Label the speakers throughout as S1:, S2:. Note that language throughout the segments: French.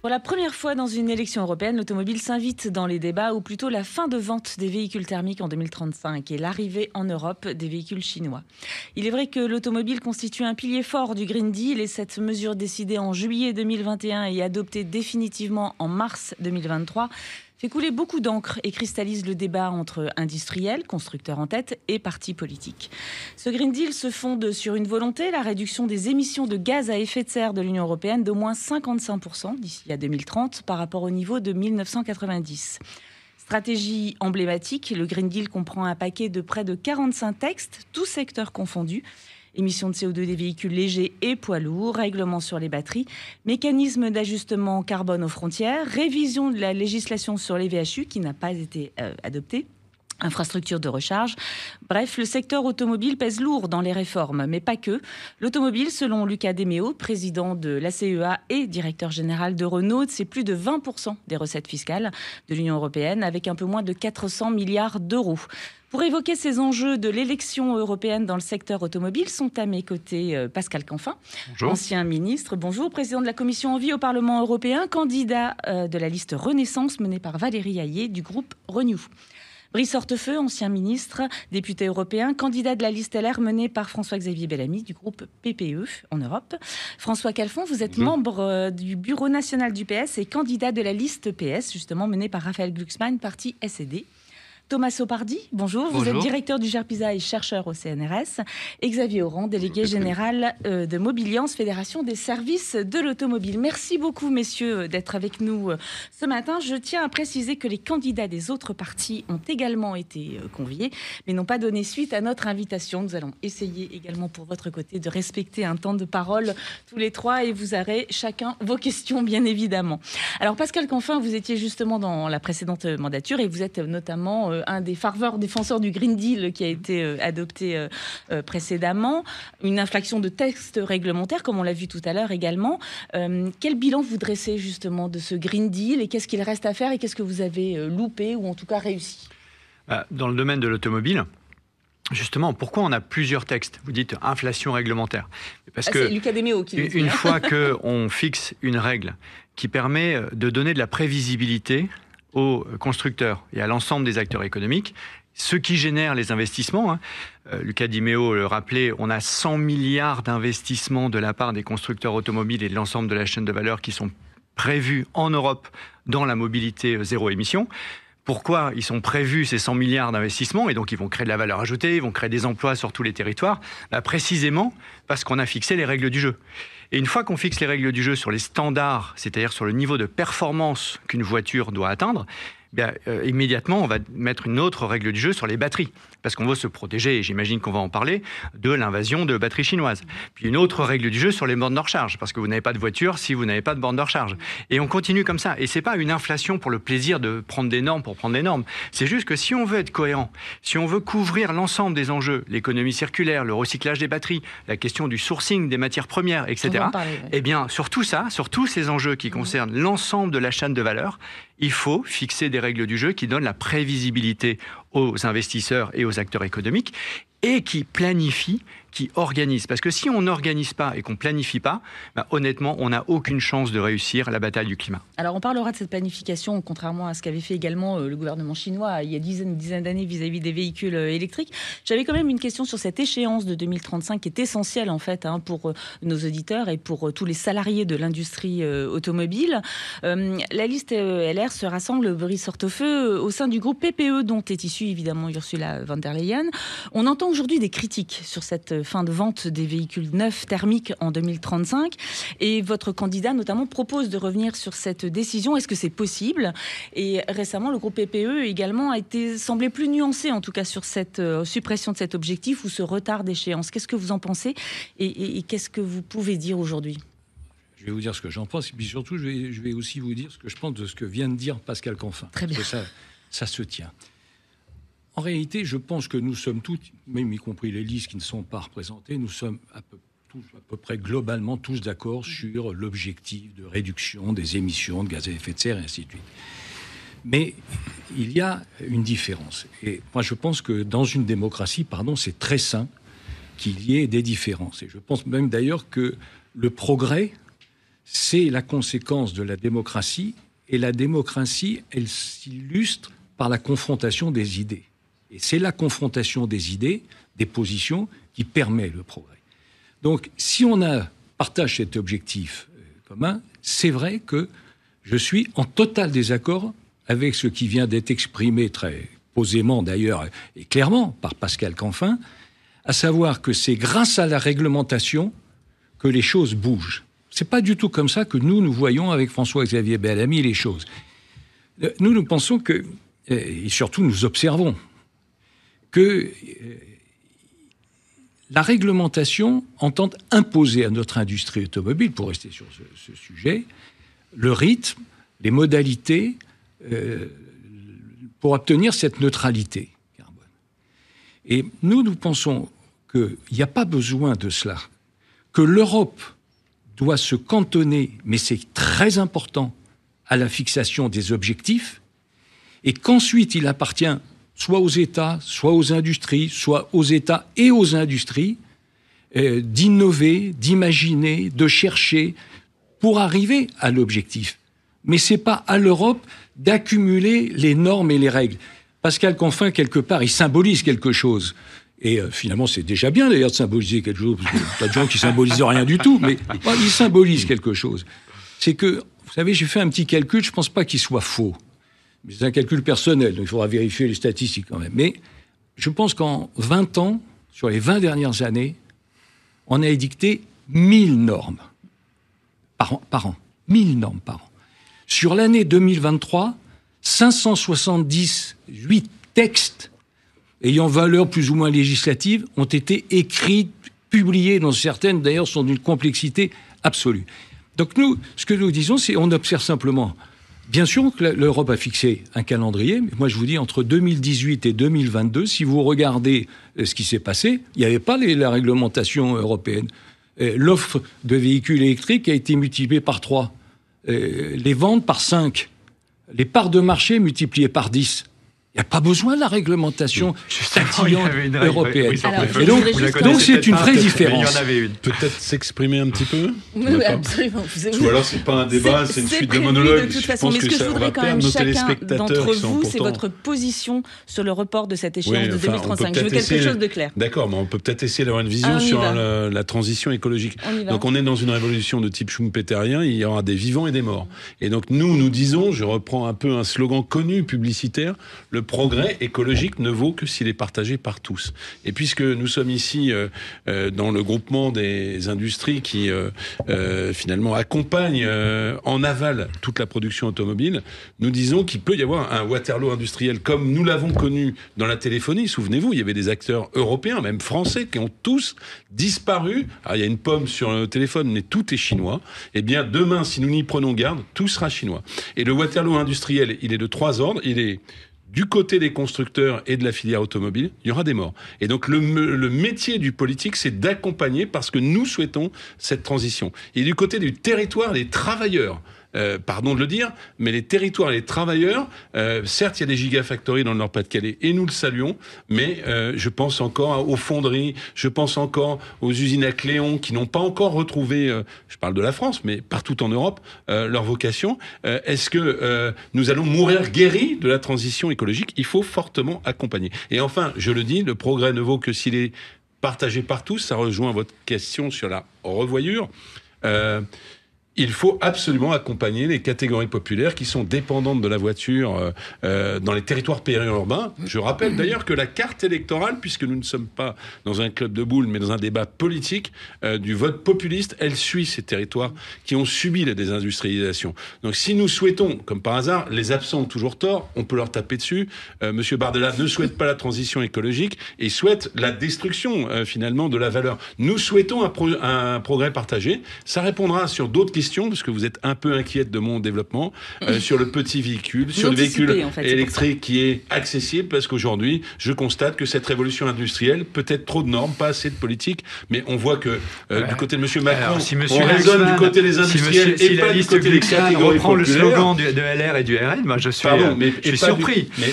S1: Pour la première fois dans une élection européenne, l'automobile s'invite dans les débats, ou plutôt la fin de vente des véhicules thermiques en 2035 et l'arrivée en Europe des véhicules chinois. Il est vrai que l'automobile constitue un pilier fort du Green Deal et cette mesure décidée en juillet 2021 et adoptée définitivement en mars 2023 fait couler beaucoup d'encre et cristallise le débat entre industriels, constructeurs en tête, et partis politiques. Ce Green Deal se fonde sur une volonté, la réduction des émissions de gaz à effet de serre de l'Union européenne d'au moins 55% d'ici à 2030 par rapport au niveau de 1990. Stratégie emblématique, le Green Deal comprend un paquet de près de 45 textes, tous secteurs confondus. Émissions de CO2 des véhicules légers et poids lourds, règlements sur les batteries, mécanisme d'ajustement carbone aux frontières, révision de la législation sur les VHU qui n'a pas été adoptée, infrastructures de recharge. Bref, le secteur automobile pèse lourd dans les réformes, mais pas que. L'automobile, selon Luca De Meo, président de l'ACEA et directeur général de Renault, c'est plus de 20% des recettes fiscales de l'Union européenne, avec un peu moins de 400 milliards d'euros. Pour évoquer ces enjeux de l'élection européenne dans le secteur automobile, sont à mes côtés Pascal Canfin,
S2: bonjour.
S1: Ancien ministre, bonjour, président de la Commission Envie au Parlement européen, candidat de la liste Renaissance menée par Valérie Hayé du groupe Renew. Brice Hortefeux, ancien ministre, député européen, candidat de la liste LR menée par François-Xavier Bellamy du groupe PPE en Europe. François Calfon, vous êtes membre du bureau national du PS et candidat de la liste PS, justement menée par Raphaël Glucksmann, parti SED. Thomas Sopardi, bonjour. Vous êtes directeur du GERPISA et chercheur au CNRS. Et Xavier Oran, délégué général de Mobiliance, Fédération des services de l'automobile. Merci beaucoup, messieurs, d'être avec nous ce matin. Je tiens à préciser que les candidats des autres partis ont également été conviés, mais n'ont pas donné suite à notre invitation. Nous allons essayer également pour votre côté de respecter un temps de parole tous les trois et vous aurez chacun vos questions, bien évidemment. Alors, Pascal Canfin, vous étiez justement dans la précédente mandature et vous êtes notamment un des fervents défenseurs du Green Deal qui a été adopté précédemment, une inflexion de textes réglementaires, comme on l'a vu tout à l'heure également. Quel bilan vous dressez justement de ce Green Deal et qu'est-ce qu'il reste à faire et qu'est-ce que vous avez loupé ou en tout cas réussi ?
S2: Dans le domaine de l'automobile, justement, pourquoi on a plusieurs textes ? Vous dites inflation réglementaire. Parce que
S1: c'est Luca De Meo qui le dit.
S2: Une fois qu'on fixe une règle qui permet de donner de la prévisibilité aux constructeurs et à l'ensemble des acteurs économiques, ce qui génère les investissements. Luca De Meo le rappelait, on a 100 milliards d'investissements de la part des constructeurs automobiles et de l'ensemble de la chaîne de valeur qui sont prévus en Europe dans la mobilité zéro émission. Pourquoi ils sont prévus ces 100 milliards d'investissements et donc ils vont créer de la valeur ajoutée, ils vont créer des emplois sur tous les territoires, précisément parce qu'on a fixé les règles du jeu. Et une fois qu'on fixe les règles du jeu sur les standards, c'est-à-dire sur le niveau de performance qu'une voiture doit atteindre, immédiatement, on va mettre une autre règle du jeu sur les batteries. Parce qu'on veut se protéger, et j'imagine qu'on va en parler, de l'invasion de batteries chinoises. Puis une autre règle du jeu sur les bornes de recharge, parce que vous n'avez pas de voiture si vous n'avez pas de borne de recharge. Et on continue comme ça. Et ce n'est pas une inflation pour le plaisir de prendre des normes pour prendre des normes. C'est juste que si on veut être cohérent, si on veut couvrir l'ensemble des enjeux, l'économie circulaire, le recyclage des batteries, la question du sourcing des matières premières, etc., eh bien, sur tout ça, sur tous ces enjeux qui concernent l'ensemble de la chaîne de valeur, il faut fixer des règles du jeu qui donnent la prévisibilité aux investisseurs et aux acteurs économiques et qui planifient, qui organisent. Parce que si on n'organise pas et qu'on ne planifie pas, honnêtement, on n'a aucune chance de réussir la bataille du climat.
S1: Alors, on parlera de cette planification, contrairement à ce qu'avait fait également le gouvernement chinois il y a une dizaine d'années vis-à-vis des véhicules électriques. J'avais quand même une question sur cette échéance de 2035 qui est essentielle, en fait, pour nos auditeurs et pour tous les salariés de l'industrie automobile. La liste LR se rassemble, Brice Hortefeux, au sein du groupe PPE, dont est issue évidemment Ursula von der Leyen. On entend aujourd'hui des critiques sur cette fin de vente des véhicules neufs thermiques en 2035 et votre candidat notamment propose de revenir sur cette décision. Est-ce que c'est possible ? Et récemment, le groupe PPE également semblé plus nuancé en tout cas sur cette suppression de cet objectif ou ce retard d'échéance. Qu'est-ce que vous en pensez et qu'est-ce que vous pouvez dire aujourd'hui ?
S3: Je vais vous dire ce que j'en pense et puis surtout je vais aussi vous dire ce que je pense de ce que vient de dire Pascal Canfin.
S1: Très bien.
S3: Parce que ça se tient. En réalité, je pense que nous sommes tous, même y compris les listes qui ne sont pas représentées, nous sommes à peu près globalement tous d'accord sur l'objectif de réduction des émissions de gaz à effet de serre et ainsi de suite. Mais il y a une différence. Et moi, je pense que dans une démocratie, c'est très sain qu'il y ait des différences. Et je pense même d'ailleurs que le progrès, c'est la conséquence de la démocratie. Et la démocratie, elle s'illustre par la confrontation des idées. Et c'est la confrontation des idées, des positions, qui permet le progrès. Donc, si on partage cet objectif commun, c'est vrai que je suis en total désaccord avec ce qui vient d'être exprimé très posément d'ailleurs et clairement par Pascal Canfin, à savoir que c'est grâce à la réglementation que les choses bougent. C'est pas du tout comme ça que nous voyons avec François-Xavier Bellamy les choses. Nous pensons que, et surtout nous observons, que la réglementation entend imposer à notre industrie automobile, pour rester sur ce sujet, le rythme, les modalités pour obtenir cette neutralité carbone. Et nous pensons qu'il n'y a pas besoin de cela, que l'Europe doit se cantonner, mais c'est très important, à la fixation des objectifs, et qu'ensuite il appartient soit aux États, soit aux industries, soit aux États et aux industries, d'innover, d'imaginer, de chercher pour arriver à l'objectif. Mais ce n'est pas à l'Europe d'accumuler les normes et les règles. Pascal Canfin, quelque part, il symbolise quelque chose. Et finalement, c'est déjà bien d'ailleurs de symboliser quelque chose, parce qu'il y a pas de gens qui symbolisent rien du tout, mais il symbolise quelque chose. C'est que, vous savez, j'ai fait un petit calcul, je ne pense pas qu'il soit faux. Mais c'est un calcul personnel, donc il faudra vérifier les statistiques quand même. Mais je pense qu'en 20 ans, sur les 20 dernières années, on a édicté 1000 normes par an. 1000 normes par an. Sur l'année 2023, 578 textes ayant valeur plus ou moins législative ont été écrits, publiés, dont certaines d'ailleurs sont d'une complexité absolue. Donc nous, ce que nous disons, c'est qu'on observe simplement. Bien sûr que l'Europe a fixé un calendrier, mais moi je vous dis, entre 2018 et 2022, si vous regardez ce qui s'est passé, il n'y avait pas la réglementation européenne. L'offre de véhicules électriques a été multipliée par 3. Les ventes par 5, les parts de marché multipliées par 10. Il n'y a pas besoin de la réglementation tatillante européenne. Donc c'est une vraie différence.
S4: Il y en avait une. Peut-être s'exprimer un petit peu.
S5: Oui, absolument.
S4: Ou alors c'est pas un débat, c'est une suite de monologues.
S1: De toute façon, mais ce que je voudrais quand même chacun d'entre vous, c'est votre position sur le report de cette échéance de 2035. Je veux quelque chose de clair.
S4: D'accord, mais on peut peut-être essayer d'avoir une vision sur la transition écologique. Donc on est dans une révolution de type schumpeterien, il y aura des vivants et des morts. Et donc nous disons, je reprends un peu un slogan connu publicitaire, le progrès écologique ne vaut que s'il est partagé par tous. Et puisque nous sommes ici dans le groupement des industries qui finalement accompagnent en aval toute la production automobile, nous disons qu'il peut y avoir un Waterloo industriel comme nous l'avons connu dans la téléphonie. Souvenez-vous, il y avait des acteurs européens, même français, qui ont tous disparu. Alors, il y a une pomme sur le téléphone, mais tout est chinois. Eh bien, demain, si nous n'y prenons garde, tout sera chinois. Et le Waterloo industriel, il est de 3 ordres. Il est du côté des constructeurs et de la filière automobile, il y aura des morts. Et donc le métier du politique, c'est d'accompagner parce que nous souhaitons cette transition. Et du côté du territoire, les travailleurs, pardon de le dire, mais les territoires et les travailleurs, certes, il y a des gigafactories dans le Nord-Pas-de-Calais, et nous le saluons, mais je pense encore aux fonderies, je pense encore aux usines à Cléon qui n'ont pas encore retrouvé, je parle de la France, mais partout en Europe, leur vocation. Est-ce que nous allons mourir guéris de la transition écologique? Il faut fortement accompagner. Et enfin, je le dis, le progrès ne vaut que s'il est partagé par tous. Ça rejoint votre question sur la revoyure. Il faut absolument accompagner les catégories populaires qui sont dépendantes de la voiture dans les territoires périurbains. Je rappelle d'ailleurs que la carte électorale, puisque nous ne sommes pas dans un club de boules, mais dans un débat politique du vote populiste, elle suit ces territoires qui ont subi la désindustrialisation. Donc si nous souhaitons, comme par hasard, les absents ont toujours tort, on peut leur taper dessus. Monsieur Bardella ne souhaite pas la transition écologique et souhaite la destruction finalement de la valeur. Nous souhaitons un progrès partagé. Ça répondra sur d'autres questions, parce que vous êtes un peu inquiète de mon développement, sur le petit véhicule, sur le véhicule électrique qui est accessible, parce qu'aujourd'hui, je constate que cette révolution industrielle, peut-être trop de normes, pas assez de politique, mais on voit que du côté de M. Macron, on raisonne du côté des industriels et pas du côté des catégories
S2: reprend
S3: populaires.
S2: Le slogan de LR et du RN, moi je suis, je suis surpris.
S4: Mais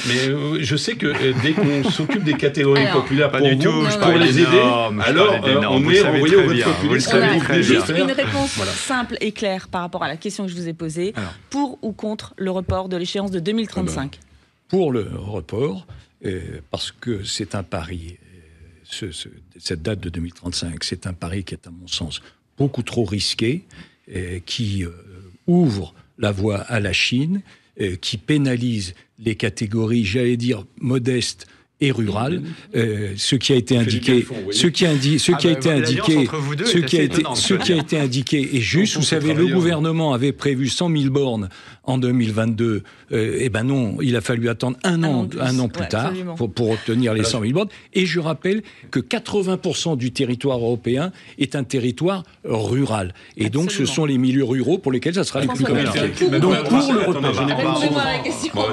S4: je sais que dès qu'on s'occupe des catégories populaires pour
S2: du tout,
S4: pour les aider, alors on est renvoyé au vote populiste.
S1: Juste une réponse simple et claire clair par rapport à la question que je vous ai posée. Alors, pour ou contre le report de l'échéance de 2035 ?
S3: Pour le report, parce que c'est un pari. Cette date de 2035, c'est un pari qui est, à mon sens, beaucoup trop risqué, qui ouvre la voie à la Chine, qui pénalise les catégories, j'allais dire, modestes et rurales, ce qui a été indiqué, ce qui a été indiqué est juste. Vous savez, le gouvernement avait prévu 100 000 bornes en 2022. Eh ben non, il a fallu attendre un an plus tard pour obtenir les 100 000 bornes. Et je rappelle que 80% du territoire européen est un territoire rural. Et donc, ce sont les milieux ruraux pour lesquels ça sera les plus compliqué.
S1: Donc, pour le report, répondez-moi à la question. Pour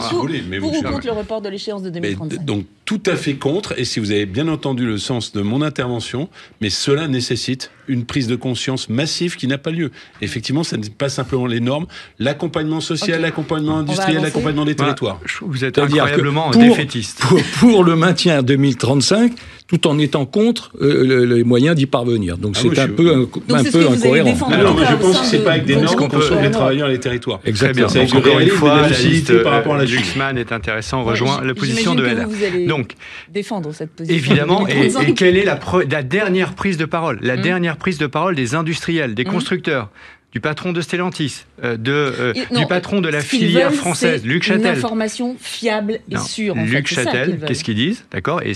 S1: ou contre le report de l'échéance de 2035 ?
S4: Donc, tout à fait contre, et si vous avez bien entendu le sens de mon intervention, mais cela nécessite une prise de conscience massive qui n'a pas lieu. Effectivement, ce n'est pas simplement les normes, l'accompagnement social, l'accompagnement industriel, l'accompagnement des territoires.
S2: Vous êtes incroyablement défaitiste.
S3: Pour le maintien à 2035, tout en étant contre les moyens d'y parvenir. Donc c'est un peu incohérent.
S4: Alors, je pense que ce n'est pas avec des normes qu'on sauve les travailleurs et les territoires.
S2: Exactement.
S4: C'est avec
S2: encore une fois, la liste
S4: par rapport à la
S2: Luxman est intéressant, rejoint la position de LR.
S1: Vous allez défendre cette position.
S2: Évidemment, et quelle est la dernière prise de parole ? La dernière prise de parole des industriels, des constructeurs, du patron de Stellantis, du patron de la filière française, Luc Châtel.
S1: Une information fiable et sûre.
S2: Luc Châtel, qu'est-ce qu'ils disent, d'accord ? Et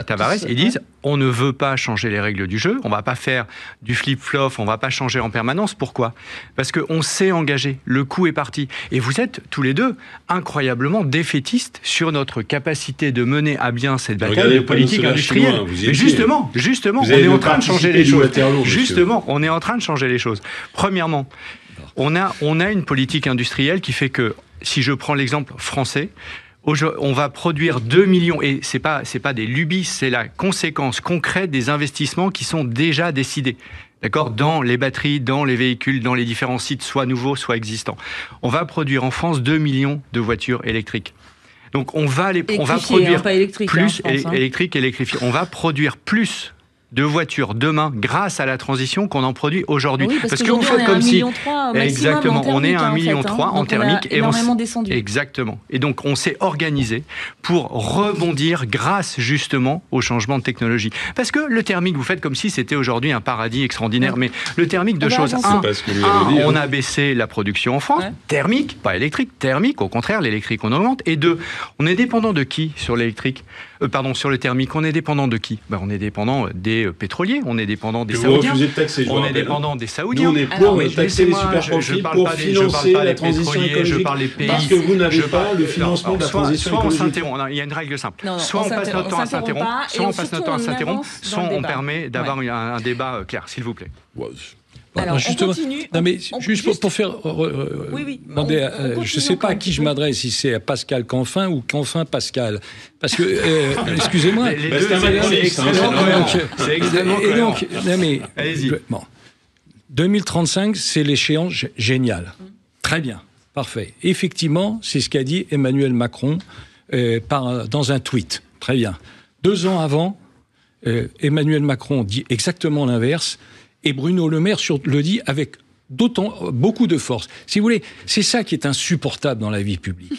S2: Tavares, ils disent on ne veut pas changer les règles du jeu, on ne va pas faire du flip-flop, on ne va pas changer en permanence. Pourquoi ? Parce qu'on s'est engagé, le coup est parti. Et vous êtes tous les deux incroyablement défaitistes sur notre capacité de mener à bien cette bataille de politique industrielle. Mais justement, on est en train de changer les choses. Justement, on est en train de changer les choses. Premièrement, on a une politique industrielle qui fait que, si je prends l'exemple français, on va produire 2 millions, et c'est pas des lubies, c'est la conséquence concrète des investissements qui sont déjà décidés. D'accord ? Dans les batteries, dans les véhicules, dans les différents sites, soit nouveaux, soit existants. On va produire en France 2 millions de voitures électriques. Donc on va produire
S1: pas électrique,
S2: plus
S1: électrique,
S2: électrifiées. On va produire plus de voitures demain grâce à la transition qu'on en produit aujourd'hui.
S1: Oui, parce que vous faites comme si
S2: exactement, on est à 1,3 million en thermique
S1: et énormément descendu.
S2: Exactement. Et donc on s'est organisé pour rebondir grâce justement au changement de technologie. Parce que le thermique, vous faites comme si c'était aujourd'hui un paradis extraordinaire, mais le thermique, deux choses. On a baissé la production en France, thermique, pas électrique, thermique. Au contraire, l'électrique on augmente. Et deux, on est dépendant de qui sur l'électrique ? Sur le thermique, on est dépendant de qui ? On est dépendant des pétroliers, on est dépendant des Saoudiens, on est dépendant des Saoudiens.
S4: Nous, on est pour taxer les superprofits pour financer la transition écologique.
S2: Je parle des pays.
S4: Parce que vous n'avez pas le financement de la transition écologique.
S2: Soit on s'interrompt, il y a une règle simple. Soit on passe notre temps à s'interrompre, soit on permet d'avoir un débat clair, s'il vous plaît.
S1: Alors, justement,
S3: juste pour faire demander, je ne sais pas à qui je m'adresse, si c'est à Pascal Canfin ou Canfin Pascal, parce que excusez-moi,
S2: c'est extrêmement
S3: allez-y. 2035, c'est l'échéance géniale. Très bien, parfait. Effectivement, c'est ce qu'a dit Emmanuel Macron dans un tweet. Très bien. 2 ans avant, Emmanuel Macron dit exactement l'inverse. Et Bruno Le Maire le dit avec beaucoup de force. Si vous voulez, c'est ça qui est insupportable dans la vie publique.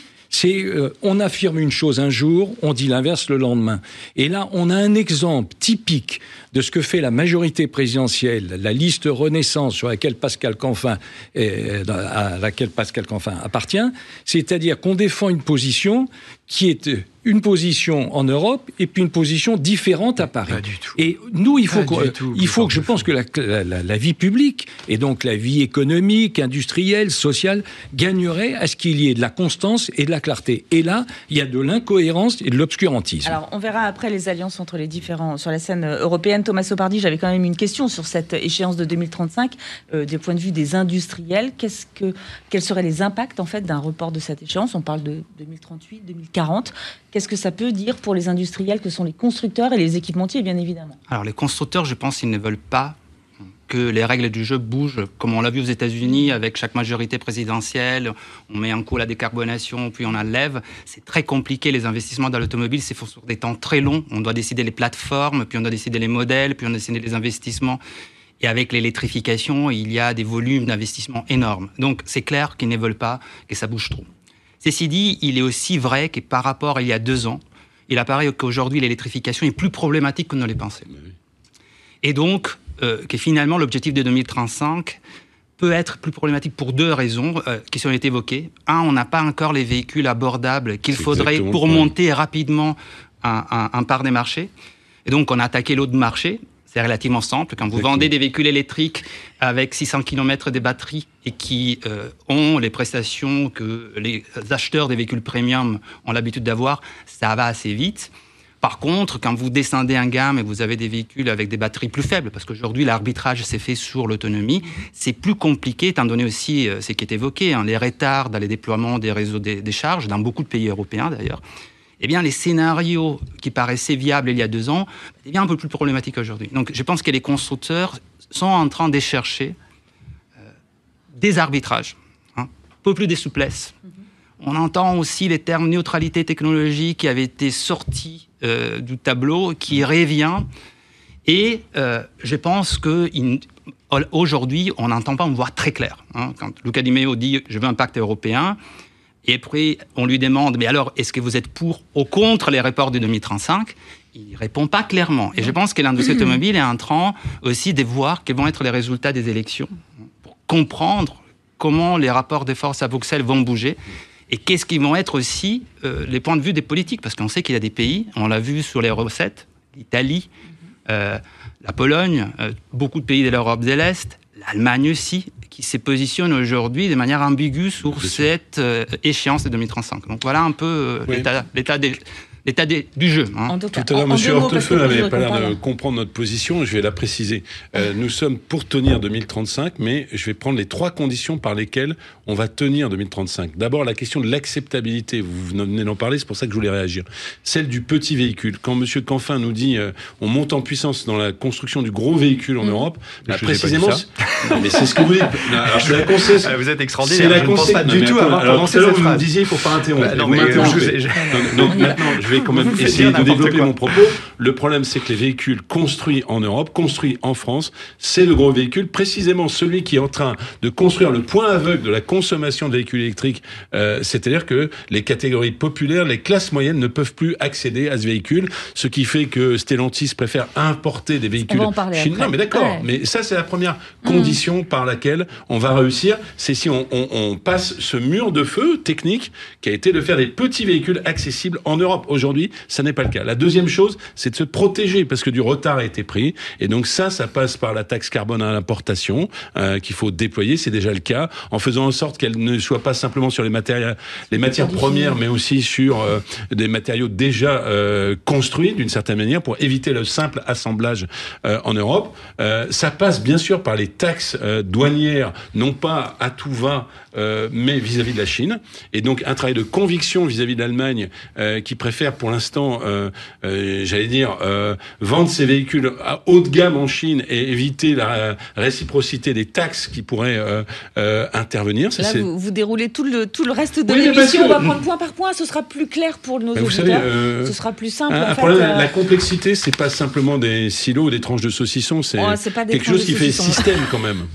S3: On affirme une chose un jour, on dit l'inverse le lendemain. Et là, on a un exemple typique de ce que fait la majorité présidentielle, la liste Renaissance à laquelle Pascal Canfin appartient, c'est-à-dire qu'on défend une position qui est une position en Europe et puis une position différente à Paris.
S2: Pas du tout.
S3: Et nous, je pense que la vie publique et donc la vie économique, industrielle, sociale gagnerait à ce qu'il y ait de la constance et de la clarté. Et là, il y a de l'incohérence et de l'obscurantisme.
S1: Alors, on verra après les alliances entre les différents sur la scène européenne. Thomas Sopardi, j'avais quand même une question sur cette échéance de 2035 du point de vue des industriels. Quels seraient les impacts en fait d'un report de cette échéance ? On parle de 2038, 2040. Qu'est-ce que ça peut dire pour les industriels que sont les constructeurs et les équipementiers, bien évidemment ?
S5: Alors, les constructeurs, je pense qu'ils ne veulent pas que les règles du jeu bougent, comme on l'a vu aux États-Unis avec chaque majorité présidentielle. On met un coup à la décarbonation, puis on enlève. C'est très compliqué, les investissements dans l'automobile, c'est sur des temps très longs. On doit décider les plateformes, puis on doit décider les modèles, puis on doit décider les investissements. Et avec l'électrification, il y a des volumes d'investissement énormes. Donc, c'est clair qu'ils ne veulent pas que ça bouge trop. Ceci dit, il est aussi vrai que par rapport à il y a 2 ans, il apparaît qu'aujourd'hui, l'électrification est plus problématique qu'on ne le pensait. Et donc, que finalement, l'objectif de 2035 peut être plus problématique pour 2 raisons qui sont évoquées. Un, on n'a pas encore les véhicules abordables qu'il faudrait pour monter rapidement un part des marchés. Et donc, on a attaqué l'autre marché. C'est relativement simple. Quand vous vendez des véhicules électriques avec 600 km de batterie et qui ont les prestations que les acheteurs des véhicules premium ont l'habitude d'avoir, ça va assez vite. Par contre, quand vous descendez en gamme et vous avez des véhicules avec des batteries plus faibles, parce qu'aujourd'hui l'arbitrage s'est fait sur l'autonomie, c'est plus compliqué, étant donné aussi ce qui est évoqué, les retards dans les déploiements des réseaux des charges, dans beaucoup de pays européens d'ailleurs. Eh bien, les scénarios qui paraissaient viables il y a 2 ans, un peu plus problématiques aujourd'hui. Donc, je pense que les constructeurs sont en train de chercher des arbitrages, un peu plus de souplesse. On entend aussi les termes neutralité technologique qui avaient été sortis du tableau, qui revient. Et je pense qu'aujourd'hui, on n'entend pas, on voit très clair. Quand Luca Di Maio dit « je veux un pacte européen », et après, on lui demande, mais alors, est-ce que vous êtes pour ou contre les reports de 2035 ? Il ne répond pas clairement. Et je pense que l'industrie automobile est en train aussi de voir quels vont être les résultats des élections pour comprendre comment les rapports de force à Bruxelles vont bouger et qu'est-ce qui vont être aussi les points de vue des politiques. Parce qu'on sait qu'il y a des pays, on l'a vu sur les recettes, l'Italie, la Pologne, beaucoup de pays de l'Europe de l'Est, l'Allemagne aussi, qui se positionne aujourd'hui de manière ambiguë sur cette échéance de 2035. Donc voilà un peu l'état du jeu.
S4: Tout à l'heure, M. Hortefeux n'avait pas l'air de comprendre notre position, je vais la préciser. Nous sommes pour tenir 2035, mais je vais prendre les 3 conditions par lesquelles on va tenir 2035. D'abord, la question de l'acceptabilité, vous venez d'en parler, c'est pour ça que je voulais réagir. Celle du petit véhicule. Quand M. Canfin nous dit on monte en puissance dans la construction du gros véhicule en Europe, précisément... mais c'est ce que vous dites.
S2: Vous êtes extraordinaire.
S4: C'est la conséquence du tout. Alors, tout à l'heure, vous me disiez, il ne faut pas interrompre. Donc maintenant, je vais quand même essayer de développer mon propos. Le problème, c'est que les véhicules construits en Europe, construits en France, c'est le gros véhicule, précisément celui qui est en train de construire le point aveugle de la consommation de véhicules électriques. C'est-à-dire que les catégories populaires, les classes moyennes ne peuvent plus accéder à ce véhicule, ce qui fait que Stellantis préfère importer des véhicules chinois. Non, mais d'accord, mais ça, c'est la première condition par laquelle on va réussir, c'est si on passe ce mur de feu technique qui a été de faire des petits véhicules accessibles en Europe. Aujourd'hui, ça n'est pas le cas. La deuxième chose, c'est de se protéger parce que du retard a été pris. Et donc ça passe par la taxe carbone à l'importation qu'il faut déployer. C'est déjà le cas en faisant en sorte qu'elle ne soit pas simplement sur les matières premières, mais aussi sur des matériaux déjà construits d'une certaine manière pour éviter le simple assemblage en Europe. Ça passe bien sûr par les taxes douanières, non pas à tout va, mais vis-à-vis de la Chine. Et donc un travail de conviction vis-à-vis de l'Allemagne qui préfère pour l'instant, vendre ses véhicules à haut de gamme en Chine et éviter la réciprocité des taxes qui pourraient intervenir.
S1: Là, vous déroulez tout le reste de l'émission. On va prendre point par point. Ce sera plus clair pour nos auditeurs. Ce sera plus simple.
S4: La complexité, c'est pas simplement des silos ou des tranches de saucisson. C'est quelque chose qui fait système quand même.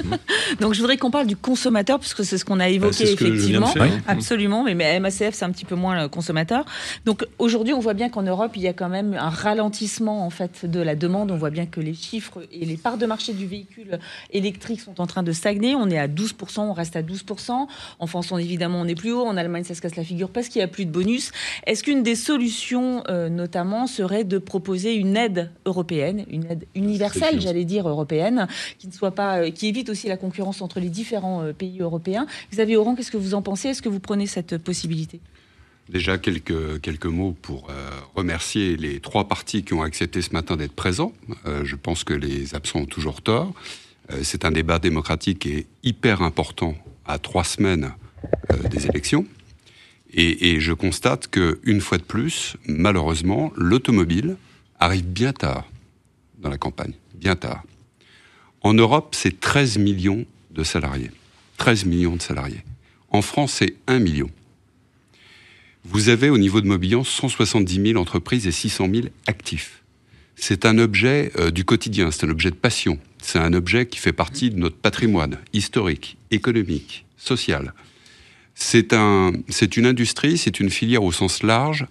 S1: Donc je voudrais qu'on parle du consommateur, puisque c'est ce qu'on a évoqué effectivement. Absolument. Mais MACF, c'est un petit peu moins le consommateur. Donc aujourd'hui, on voit bien qu'en Europe, il y a quand même un ralentissement en fait de la demande. On voit bien que les chiffres et les parts de marché du véhicule électrique sont en train de stagner. On est à 12%, on reste à 12%. En France, évidemment, on est plus haut. En Allemagne, ça se casse la figure parce qu'il n'y a plus de bonus. Est-ce qu'une des solutions, notamment, serait de proposer une aide européenne, une aide universelle, j'allais dire européenne, qui évite aussi la concurrence entre les différents pays européens? Xavier Oran, qu'est-ce que vous en pensez? Est-ce que vous prenez cette possibilité?
S6: Déjà, quelques mots pour remercier les 3 partis qui ont accepté ce matin d'être présents. Je pense que les absents ont toujours tort. C'est un débat démocratique qui est hyper important à 3 semaines des élections. Et je constate qu'une fois de plus, malheureusement, l'automobile arrive bien tard dans la campagne. Bien tard. En Europe, c'est 13 millions de salariés. 13 millions de salariés. En France, c'est 1 million. Vous avez au niveau de Mobilian 170 000 entreprises et 600 000 actifs. c'est un objet du quotidien, c'est un objet de passion, c'est un objet qui fait partie de notre patrimoine historique, économique, social. C'est une industrie, c'est une filière au sens large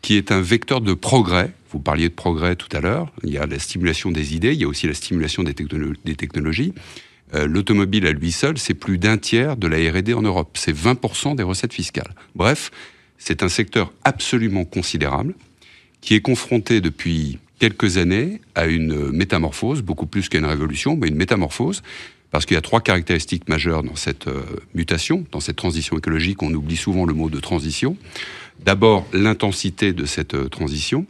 S6: qui est un vecteur de progrès. Vous parliez de progrès tout à l'heure. Il y a la stimulation des idées, il y a aussi la stimulation des technologies. L'automobile à lui seul, c'est plus d'un tiers de la R&D en Europe. C'est 20% des recettes fiscales. Bref, c'est un secteur absolument considérable qui est confronté depuis quelques années à une métamorphose, beaucoup plus qu'à une révolution, mais une métamorphose, parce qu'il y a 3 caractéristiques majeures dans cette mutation, dans cette transition écologique. On oublie souvent le mot de transition. D'abord, l'intensité de cette transition,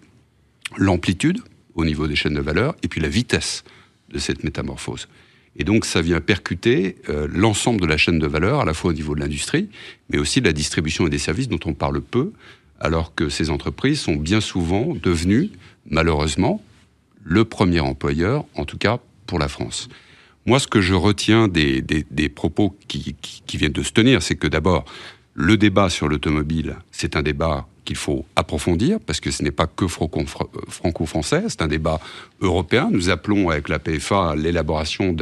S6: l'amplitude au niveau des chaînes de valeur, et puis la vitesse de cette métamorphose. Et donc, ça vient percuter l'ensemble de la chaîne de valeur, à la fois au niveau de l'industrie, mais aussi de la distribution et des services dont on parle peu, alors que ces entreprises sont bien souvent devenues, malheureusement, le premier employeur, en tout cas pour la France. Moi, ce que je retiens des propos qui viennent de se tenir, c'est que d'abord, le débat sur l'automobile, c'est un débat qu'il faut approfondir, parce que ce n'est pas que franco-français, c'est un débat européen. Nous appelons avec la PFA à l'élaboration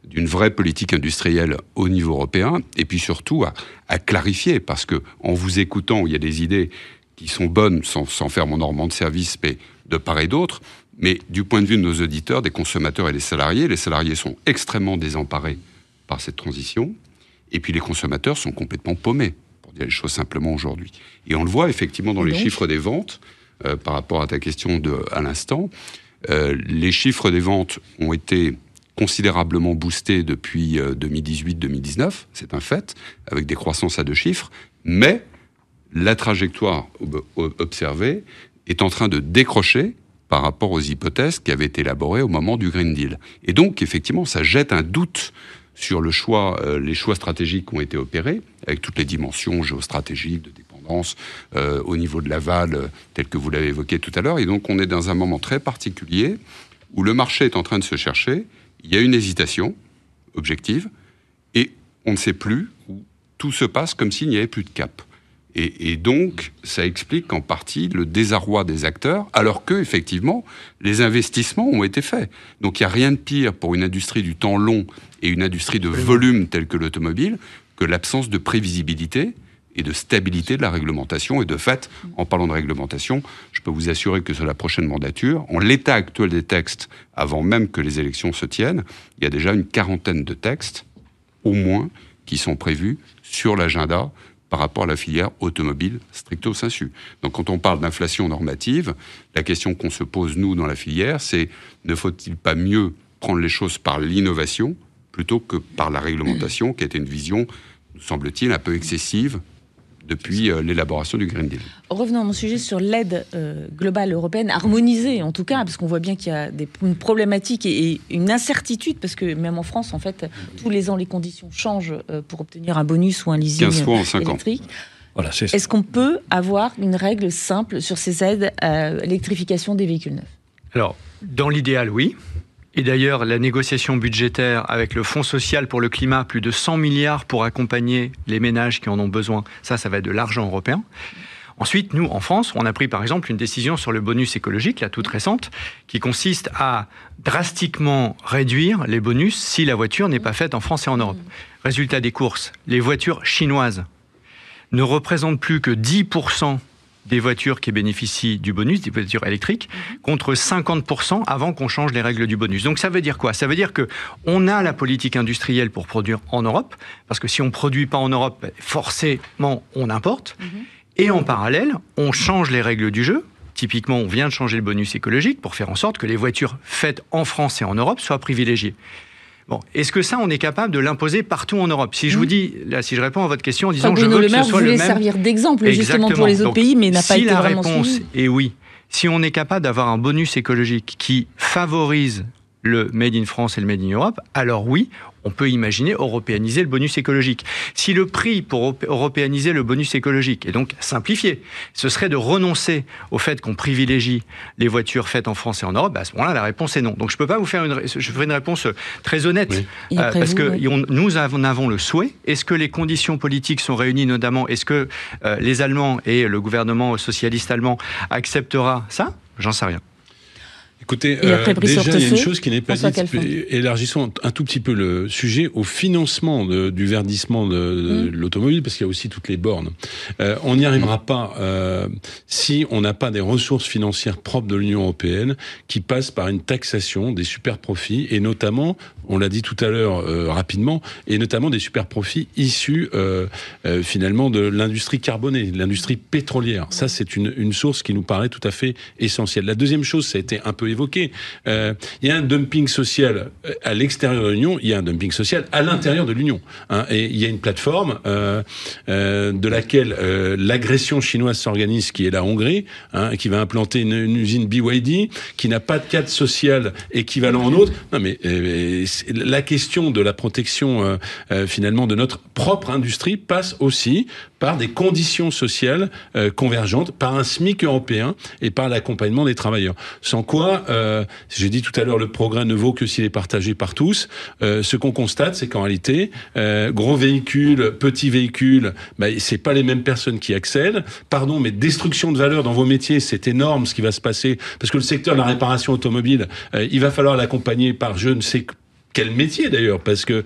S6: d'une vraie politique industrielle au niveau européen, et puis surtout à clarifier, parce que en vous écoutant, il y a des idées qui sont bonnes, sans faire mon normand de service, mais de part et d'autre. Mais du point de vue de nos auditeurs, des consommateurs et des salariés sont extrêmement désemparés par cette transition. Et puis les consommateurs sont complètement paumés, pour dire les choses simplement aujourd'hui. Et on le voit effectivement dans les chiffres des ventes, par rapport à ta question à l'instant. Les chiffres des ventes ont été considérablement boostés depuis 2018-2019, c'est un fait, avec des croissances à 2 chiffres. Mais la trajectoire observée est en train de décrocher par rapport aux hypothèses qui avaient été élaborées au moment du Green Deal. Et donc, effectivement, ça jette un doute sur les choix stratégiques qui ont été opérés, avec toutes les dimensions géostratégiques, de dépendance, au niveau de l'aval, tel que vous l'avez évoqué tout à l'heure. Et donc, on est dans un moment très particulier où le marché est en train de se chercher, il y a une hésitation objective, et on ne sait plus, où tout se passe comme s'il n'y avait plus de cap. Et donc, ça explique en partie le désarroi des acteurs, alors que, effectivement, les investissements ont été faits. Donc, il n'y a rien de pire pour une industrie du temps long et une industrie de volume telle que l'automobile que l'absence de prévisibilité et de stabilité de la réglementation. Et de fait, en parlant de réglementation, je peux vous assurer que sur la prochaine mandature, en l'état actuel des textes, avant même que les élections se tiennent, il y a déjà une 40aine de textes, au moins, qui sont prévus sur l'agenda par rapport à la filière automobile stricto sensu. Donc quand on parle d'inflation normative, la question qu'on se pose, nous, dans la filière, c'est ne faut-il pas mieux prendre les choses par l'innovation plutôt que par la réglementation, qui a été une vision, nous semble-t-il, un peu excessive depuis l'élaboration du Green Deal.
S1: Revenons à mon sujet sur l'aide globale européenne, harmonisée en tout cas, parce qu'on voit bien qu'il y a une problématique et une incertitude, parce que même en France, en fait, tous les ans, les conditions changent pour obtenir un bonus ou un leasing
S6: 15 fois en 5
S1: électrique.
S6: Ans.
S3: Voilà,
S1: Est-ce qu'on peut avoir une règle simple sur ces aides à l'électrification des véhicules neufs?
S2: Alors, dans l'idéal, oui. Et d'ailleurs, la négociation budgétaire avec le Fonds social pour le climat, plus de 100 milliards pour accompagner les ménages qui en ont besoin, ça va être de l'argent européen. Ensuite, nous, en France, on a pris par exemple une décision sur le bonus écologique, la toute récente, qui consiste à drastiquement réduire les bonus si la voiture n'est pas faite en France et en Europe. Résultat des courses, les voitures chinoises ne représentent plus que 10% des voitures qui bénéficient du bonus, des voitures électriques, contre 50% avant qu'on change les règles du bonus. Donc ça veut dire quoi? Ça veut dire qu'on a la politique industrielle pour produire en Europe, parce que si on ne produit pas en Europe, forcément on importe, et en parallèle, on change les règles du jeu. Typiquement, on vient de changer le bonus écologique pour faire en sorte que les voitures faites en France et en Europe soient privilégiées. Bon, est-ce que ça, on est capable de l'imposer partout en Europe? Si je vous dis, là, si je réponds à votre question en disant je veux que ce soit le même...
S1: voulait servir d'exemple justement pour les autres pays, mais n'a pas été vraiment suivi.
S2: Si la réponse est oui, si on est capable d'avoir un bonus écologique qui favorise le Made in France et le Made in Europe, alors oui, on peut imaginer européaniser le bonus écologique. Si le prix pour européaniser le bonus écologique, et donc simplifier, ce serait de renoncer au fait qu'on privilégie les voitures faites en France et en Europe, à ce moment-là, la réponse est non. Donc je ne peux pas vous faire je ferai une réponse très honnête, parce que nous avons le souhait. Est-ce que les conditions politiques sont réunies, notamment, est-ce que les Allemands et le gouvernement socialiste allemand acceptera ça? J'en sais rien.
S4: Écoutez, déjà, il y a une chose qui n'est pas dite. Élargissons un tout petit peu le sujet au financement du verdissement de l'automobile, parce qu'il y a aussi toutes les bornes. On n'y arrivera pas si on n'a pas des ressources financières propres de l'Union européenne qui passent par une taxation des super profits, et notamment, on l'a dit tout à l'heure rapidement, et notamment des super profits issus finalement de l'industrie carbonée, de l'industrie pétrolière. Ça, c'est une source qui nous paraît tout à fait essentielle. La deuxième chose, ça a été un peu évoqué, il y a un dumping social à l'extérieur de l'Union, il y a un dumping social à l'intérieur de l'Union. Et il y a une plateforme de laquelle l'agression chinoise s'organise, qui est la Hongrie, qui va implanter une usine BYD, qui n'a pas de cadre social équivalent en autre. Non, mais la question de la protection finalement de notre propre industrie passe aussi par des conditions sociales convergentes, par un SMIC européen et par l'accompagnement des travailleurs. Sans quoi, j'ai dit tout à l'heure, le progrès ne vaut que s'il est partagé par tous. Ce qu'on constate, c'est qu'en réalité, gros véhicules, petits véhicules, c'est pas les mêmes personnes qui accèdent. Pardon, mais destruction de valeur dans vos métiers, c'est énorme ce qui va se passer, parce que le secteur de la réparation automobile, il va falloir l'accompagner par je ne sais quel métier d'ailleurs, parce que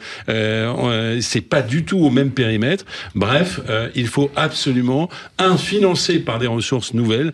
S4: c'est pas du tout au même périmètre. Bref, il faut absolument financer par des ressources nouvelles,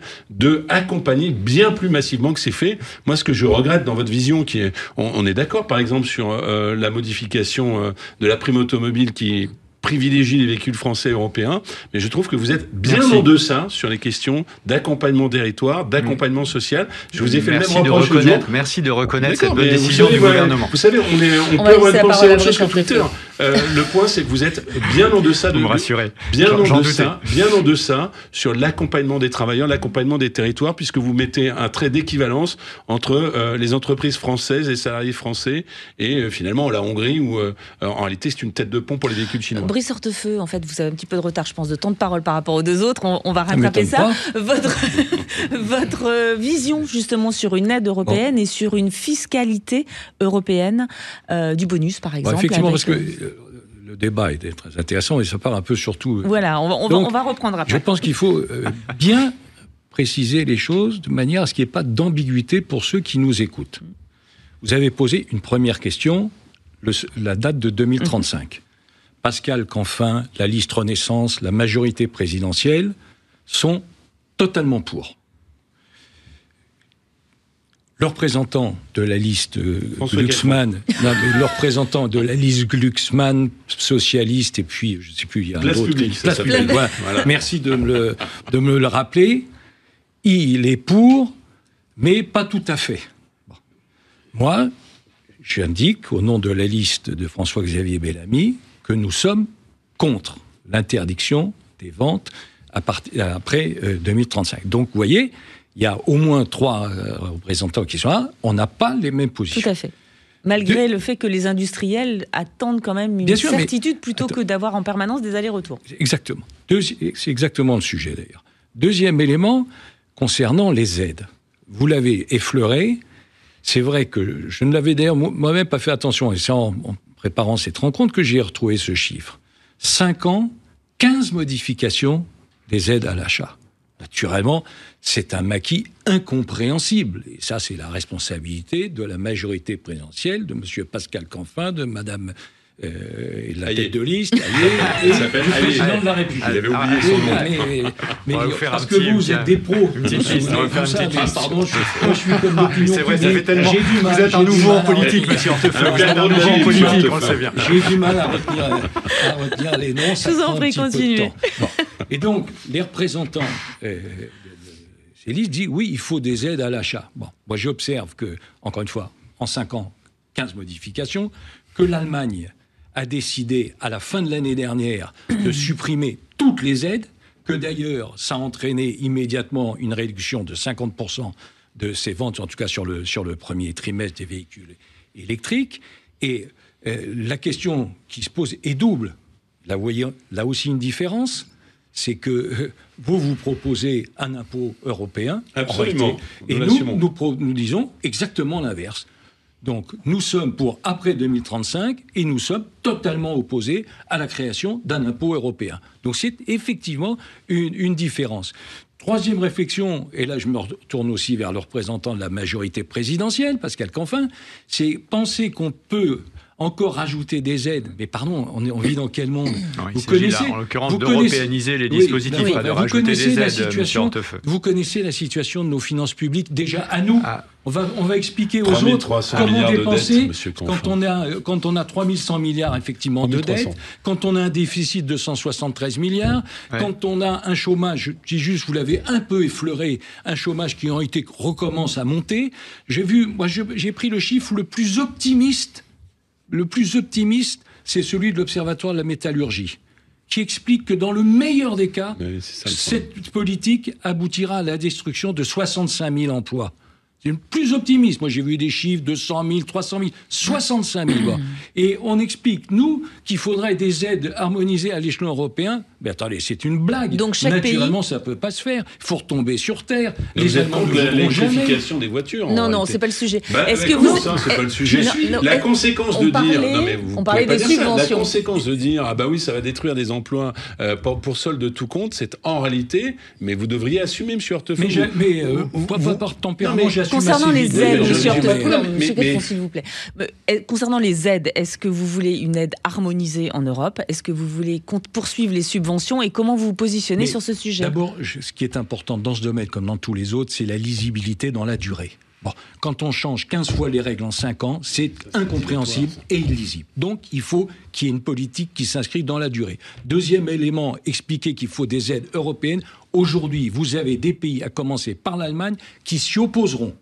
S4: accompagner bien plus massivement que c'est fait. Moi, ce que je regrette dans votre vision, qui est, on est d'accord par exemple sur la modification de la prime automobile qui privilégie les véhicules français et européens, mais je trouve que vous êtes bien en deçà sur les questions d'accompagnement territoire, d'accompagnement social. Je vous ai fait le même reproche.
S2: Merci de reconnaître cette bonne décision du gouvernement.
S4: Vous savez, on peut avoir une pensée autre chose que Twitter. Le point, c'est que vous êtes bien en deçà de...
S2: Vous me rassurez.
S4: Bien en deçà sur l'accompagnement des travailleurs, l'accompagnement des territoires, puisque vous mettez un trait d'équivalence entre les entreprises françaises et salariés français et finalement la Hongrie, où en réalité c'est une tête de pont pour les véhicules chinois.
S1: Brice Hortefeux, en fait, vous avez un petit peu de retard, je pense, de temps de parole par rapport aux deux autres. On va rattraper ça. Votre vision, justement, sur une aide européenne et sur une fiscalité européenne du bonus, par exemple.
S3: Effectivement, parce que le débat était très intéressant et ça parle un peu surtout...
S1: Voilà, on va reprendre après.
S3: Je pense qu'il faut bien préciser les choses de manière à ce qu'il n'y ait pas d'ambiguïté pour ceux qui nous écoutent. Vous avez posé une première question, la date de 2035. Pascal Canfin, la liste Renaissance, la majorité présidentielle sont totalement pour. Le représentant de la liste Glucksmann, le représentant de la liste Glucksmann, socialiste, et puis, je ne sais plus, il y a un autre... Place publique, voilà. Merci de me le rappeler. Il est pour, mais pas tout à fait. Bon. Moi, j'indique, au nom de la liste de François-Xavier Bellamy, que nous sommes contre l'interdiction des ventes après 2035. Donc, vous voyez, il y a au moins 3 représentants qui sont là. On n'a pas les mêmes positions.
S1: Tout à fait. Malgré le fait que les industriels attendent quand même une certitude plutôt que d'avoir en permanence des allers-retours.
S3: Exactement. C'est exactement le sujet, d'ailleurs. Deuxième élément, concernant les aides. Vous l'avez effleuré. C'est vrai que je ne l'avais d'ailleurs moi-même pas fait attention. Et c'est en préparant cette rencontre que j'ai retrouvé ce chiffre. 5 ans, 15 modifications des aides à l'achat. Naturellement, c'est un maquis incompréhensible. Et ça, c'est la responsabilité de la majorité présidentielle, de M. Pascal Canfin, de Mme la tête de liste, et du président de la République.
S4: Il avait oublié son nom.
S3: Mais parce que vous êtes des pros. Pardon, je suis comme l'opinion.
S2: C'est vrai, ça fait tellement... Vous êtes un nouveau en politique, monsieur Hortefeux. Vous êtes un nouveau en politique, on le sait bien.
S3: J'ai du mal à retenir les noms.
S1: Je vous en prie, continuez.
S3: Et donc, les représentants de ces listes disent oui, il faut des aides à l'achat. Bon, moi, j'observe que, encore une fois, en 5 ans, 15 modifications, que l'Allemagne a décidé à la fin de l'année dernière de supprimer toutes les aides, que d'ailleurs ça a entraîné immédiatement une réduction de 50% de ces ventes, en tout cas sur le premier trimestre des véhicules électriques. Et la question qui se pose est double. Là, vous voyez, là aussi une différence, c'est que vous proposez un impôt européen.
S4: Absolument.
S3: Et nous disons exactement l'inverse. Donc, nous sommes pour après 2035 et nous sommes totalement opposés à la création d'un impôt européen. Donc, c'est effectivement une différence. Troisième réflexion, et là je me retourne aussi vers le représentant de la majorité présidentielle, Pascal Canfin, c'est penser qu'on peut encore rajouter des aides. Mais pardon, on vit dans quel monde?
S2: Vous connaissez, là, en l'occurrence, d'européaniser les dispositifs, pas de rajouter des aides, monsieur Hortefeux.
S3: Vous connaissez la situation de nos finances publiques déjà à nous. On va expliquer aux autres comment dépenser quand on a 3100 milliards effectivement de dettes, quand on a un déficit de 173 milliards, quand on a un chômage qui juste, vous l'avez un peu effleuré, un chômage qui en été recommence à monter. J'ai pris le chiffre le plus optimiste, c'est celui de l'Observatoire de la métallurgie, qui explique que dans le meilleur des cas, cette politique aboutira à la destruction de 65 000 emplois. C'est le plus optimiste. Moi, j'ai vu des chiffres de 100 000, 300 000, 65 000. Et on explique, nous, qu'il faudrait des aides harmonisées à l'échelon européen. Mais attendez, c'est une blague.
S1: Donc,
S3: naturellement, ça ne peut pas se faire. Il faut retomber sur terre.
S4: Les Allemands ne voudront jamais. Des voitures.
S1: Non, c'est pas le sujet.
S4: Est-ce que vous... Ça, c'est pas le sujet. La conséquence de dire... Non, mais vous
S1: on parlait des subventions.
S4: La conséquence de dire, ah bah oui, ça va détruire des emplois pour solde de tout compte, c'est en réalité... Mais vous devriez assumer, M. Hortefeux.
S3: Mais par tempérament,
S1: concernant les aides, monsieur Hortefeux, s'il vous plaît. Concernant les aides, est-ce que vous voulez une aide harmonisée en Europe? Est-ce que vous voulez poursuivre les subventions? Et comment vous vous positionnez sur ce sujet?
S3: D'abord, ce qui est important dans ce domaine, comme dans tous les autres, c'est la lisibilité dans la durée. Bon, quand on change 15 fois les règles en 5 ans, c'est incompréhensible et illisible. Donc, il faut qu'il y ait une politique qui s'inscrit dans la durée. Deuxième élément, expliquer qu'il faut des aides européennes. Aujourd'hui, vous avez des pays, à commencer par l'Allemagne, qui s'y opposeront,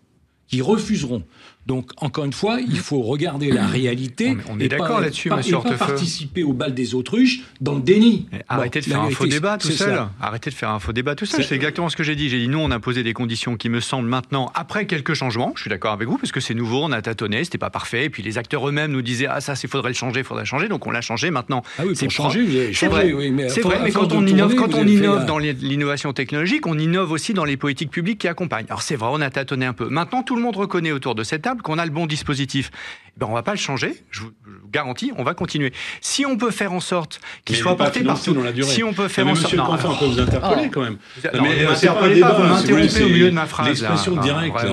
S3: qui refuseront. Donc, encore une fois, il faut regarder la réalité.
S2: On est d'accord là-dessus, monsieur Hortefeux.
S3: Et pas participer au bal des autruches dans le déni.
S2: Arrêtez de faire un faux débat tout seul. Arrêtez de faire un faux débat tout seul. C'est exactement ce que j'ai dit. J'ai dit, nous, on a posé des conditions qui me semblent maintenant, après quelques changements, je suis d'accord avec vous, parce que c'est nouveau, on a tâtonné, c'était pas parfait. Et puis les acteurs eux-mêmes nous disaient, ça, il faudrait le changer, Donc on l'a changé maintenant.
S3: Ah oui, pour changer,
S2: c'est vrai.
S3: Oui, mais
S2: quand on innove dans l'innovation technologique, on innove aussi dans les politiques publiques qui accompagnent. Alors c'est vrai, on a tâtonné un peu. Maintenant, tout le monde reconnaît autour de cette table qu'on a le bon dispositif. On ne va pas le changer, je vous garantis, on va continuer. Si on peut faire en sorte qu'il soit porté partout, si on peut faire en sorte...
S4: Monsieur Canfin, on peut vous interpeller quand même.
S2: Mais c'est pas un débat, vous m'interrompez au milieu de ma phrase.
S4: L'expression directe.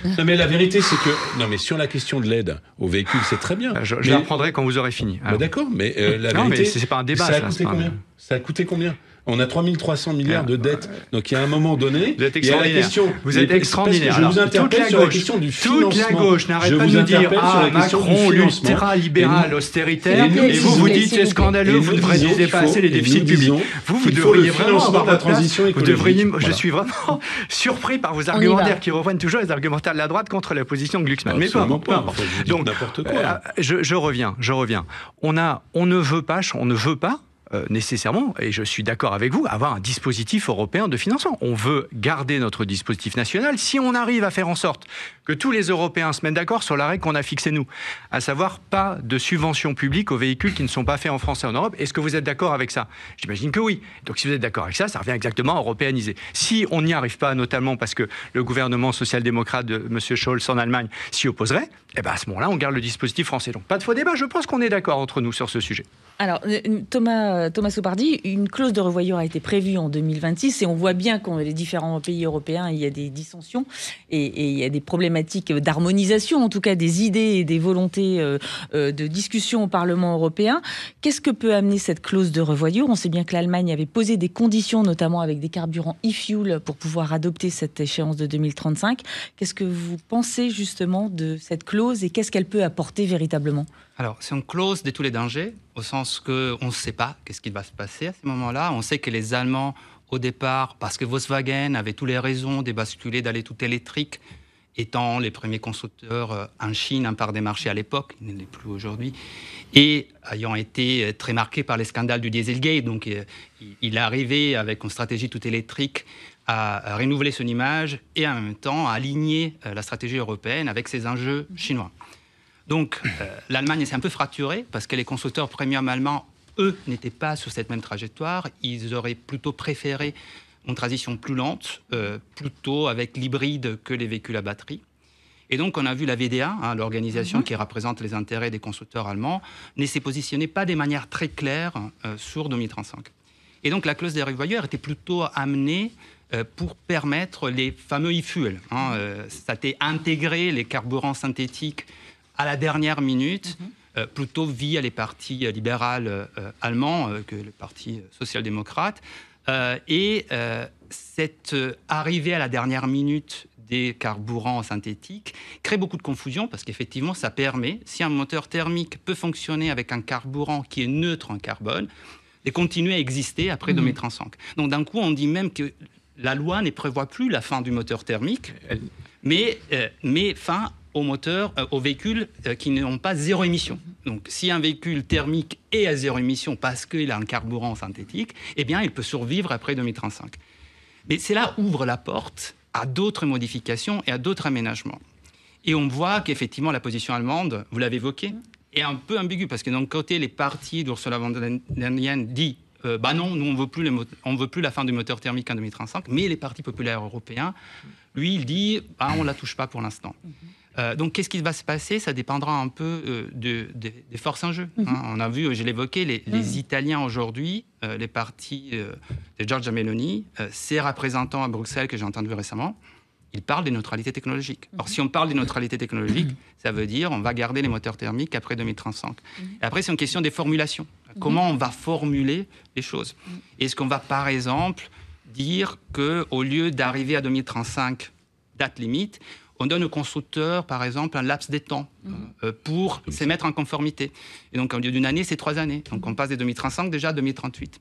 S4: Non, mais la vérité, c'est que... Non, mais sur la question de l'aide aux véhicules, c'est très bien.
S2: Je la reprendrai quand vous aurez fini.
S4: D'accord, mais la vérité...
S2: c'est pas un débat.
S4: Ça a coûté combien? On a 3300 milliards de dettes. Donc, il y a un moment donné...
S2: Vous êtes extraordinaire.
S4: Vous êtes extraordinaire. Je vous interpelle sur la question du financement.
S2: Toute la gauche n'arrête pas de nous dire Macron, l'ultra-libéral, austéritaire. Et vous dites c'est scandaleux, vous devriez dépasser les déficits publics. Vous devriez vraiment avoir la transition écologique. Je suis vraiment surpris par vos argumentaires qui reprennent toujours les argumentaires de la droite contre la position de Glucksmann. Mais peu importe. Donc, je reviens. On ne veut pas nécessairement, et je suis d'accord avec vous, avoir un dispositif européen de financement. On veut garder notre dispositif national. Si on arrive à faire en sorte que tous les Européens se mettent d'accord sur la règle qu'on a fixée nous, à savoir pas de subventions publiques aux véhicules qui ne sont pas faits en France et en Europe, est-ce que vous êtes d'accord avec ça? J'imagine que oui. Donc si vous êtes d'accord avec ça, ça revient exactement à européaniser. Si on n'y arrive pas, notamment parce que le gouvernement social-démocrate de M. Scholz en Allemagne s'y opposerait, à ce moment-là, on garde le dispositif français. Donc pas de faux débat, je pense qu'on est d'accord entre nous sur ce sujet.
S1: Alors, Thomas Sopardi, une clause de revoyure a été prévue en 2026 et on voit bien qu'en les différents pays européens, il y a des dissensions et il y a des problématiques d'harmonisation, en tout cas des idées et des volontés de discussion au Parlement européen. Qu'est-ce que peut amener cette clause de revoyure? On sait bien que l'Allemagne avait posé des conditions, notamment avec des carburants e-fuel, pour pouvoir adopter cette échéance de 2035. Qu'est-ce que vous pensez justement de cette clause et qu'est-ce qu'elle peut apporter véritablement?
S5: Alors, c'est une clause de tous les dangers, au sens qu'on ne sait pas qu'est-ce qui va se passer à ce moment-là. On sait que les Allemands, au départ, parce que Volkswagen avait toutes les raisons de basculer, d'aller tout électrique, étant les premiers constructeurs en Chine, en part des marchés à l'époque, il ne l'est plus aujourd'hui, et ayant été très marqué par les scandales du Dieselgate. Donc, il est arrivé avec une stratégie tout électrique à renouveler son image et en même temps à aligner la stratégie européenne avec ses enjeux chinois. Donc, l'Allemagne s'est un peu fracturée parce que les constructeurs premium allemands, eux, n'étaient pas sur cette même trajectoire. Ils auraient plutôt préféré une transition plus lente, plutôt avec l'hybride que les véhicules à batterie. Et donc, on a vu la VDA, l'organisation qui représente les intérêts des constructeurs allemands, ne s'est positionnée pas de manière très claire sur 2035. Et donc, la clause des revoyeurs était plutôt amenée pour permettre les fameux e-fuels. Ça a été intégré, les carburants synthétiques, à la dernière minute, plutôt via les partis libéraux allemands que le parti social-démocrate. Cette arrivée à la dernière minute des carburants synthétiques crée beaucoup de confusion parce qu'effectivement, ça permet, si un moteur thermique peut fonctionner avec un carburant qui est neutre en carbone, de continuer à exister après 2035. Donc d'un coup, on dit même que la loi ne prévoit plus la fin du moteur thermique, mais fin aux véhicules qui n'ont pas zéro émission. Donc si un véhicule thermique est à zéro émission parce qu'il a un carburant synthétique, eh bien, il peut survivre après 2035. Mais cela ouvre la porte à d'autres modifications et à d'autres aménagements. Et on voit qu'effectivement, la position allemande, vous l'avez évoqué, est un peu ambiguë, parce que d'un côté, les partis d'Ursula von der Leyen disent non, nous, on veut plus la fin du moteur thermique en 2035, mais les partis populaires européens, lui, il dit on ne la touche pas pour l'instant. Donc, qu'est-ce qui va se passer? Ça dépendra un peu des forces en jeu. On a vu, je l'évoquais, les Italiens aujourd'hui, les partis de Giorgia Meloni, ses représentants à Bruxelles que j'ai entendus récemment, ils parlent des neutralités technologiques. Or, si on parle des neutralités technologiques, ça veut dire on va garder les moteurs thermiques après 2035. Et après, c'est une question des formulations. Comment on va formuler les choses? Est-ce qu'on va, par exemple, dire qu'au lieu d'arriver à 2035, date limite, on donne aux constructeurs, par exemple, un laps de temps pour se mettre en conformité. Et donc, au lieu d'une année, c'est 3 années. Donc, on passe de 2035 déjà à 2038.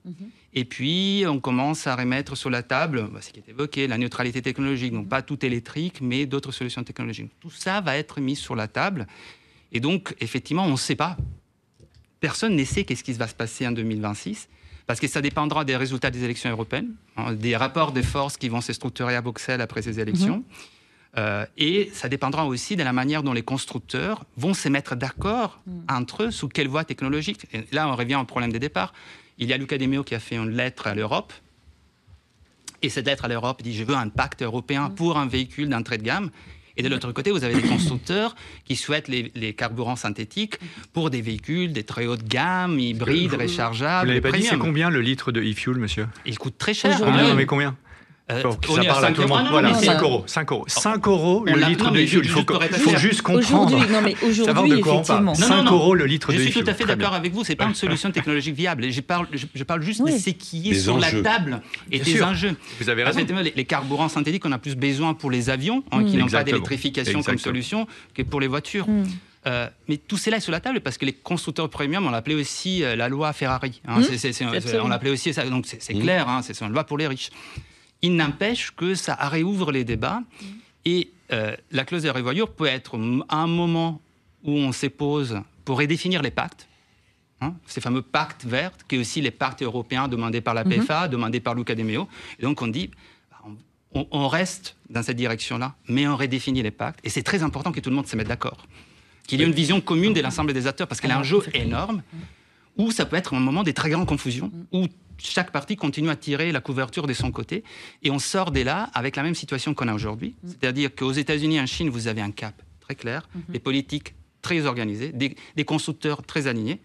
S5: Et puis, on commence à remettre sur la table ce qui est évoqué, la neutralité technologique. Donc, pas tout électrique, mais d'autres solutions technologiques. Tout ça va être mis sur la table. Et donc, effectivement, on ne sait pas. Personne ne sait qu'est-ce qui va se passer en 2026. Parce que ça dépendra des résultats des élections européennes, des rapports de force qui vont se structurer à Bruxelles après ces élections. Et ça dépendra aussi de la manière dont les constructeurs vont se mettre d'accord entre eux sous quelle voie technologique. Et là, on revient au problème des départs. Il y a Luca De Meo qui a fait une lettre à l'Europe. Et cette lettre à l'Europe dit « Je veux un pacte européen pour un véhicule d'entrée de gamme ». Et de l'autre côté, vous avez des constructeurs qui souhaitent les carburants synthétiques pour des véhicules de très haute gamme, hybrides, rechargeables.
S2: Vous n'avez pas dit c'est combien le litre de e-fuel, monsieur?
S5: Il coûte très cher.
S2: Non, mais combien? Ça parle à tout le monde. Voilà, 5 euros. 5 euros. 5 euros le litre de e-fuel. Il faut juste comprendre. Savoir de quoi on parle. 5 euros le litre de e-fuel.
S5: Je suis tout à fait d'accord avec vous. Ce n'est pas une solution technologique viable. Je parle juste de ce qui est sur la table et des enjeux.
S2: Vous avez raison.
S5: Les carburants synthétiques, on a plus besoin pour les avions qui n'ont pas d'électrification comme solution que pour les voitures. Mais tout cela est sur la table parce que les constructeurs premium, on l'appelait aussi la loi Ferrari. On l'appelait aussi ça. Donc c'est clair, c'est une loi pour les riches. Il n'empêche que ça réouvre les débats et la clause de revoyure peut être un moment où on se pose pour redéfinir les pactes, ces fameux pactes verts, qui sont aussi les pactes européens demandés par la PFA, demandés par Luca De Meo. Et donc on dit, on reste dans cette direction-là, mais on redéfinit les pactes. Et c'est très important que tout le monde se mette d'accord, qu'il y ait une vision commune de l'ensemble des acteurs, parce qu'il y a un jeu énorme où ça peut être un moment de très grande confusion, où chaque parti continue à tirer la couverture de son côté, et on sort de là avec la même situation qu'on a aujourd'hui. C'est-à-dire qu'aux États-Unis et en Chine, vous avez un cap très clair, des politiques très organisées, des constructeurs très alignés.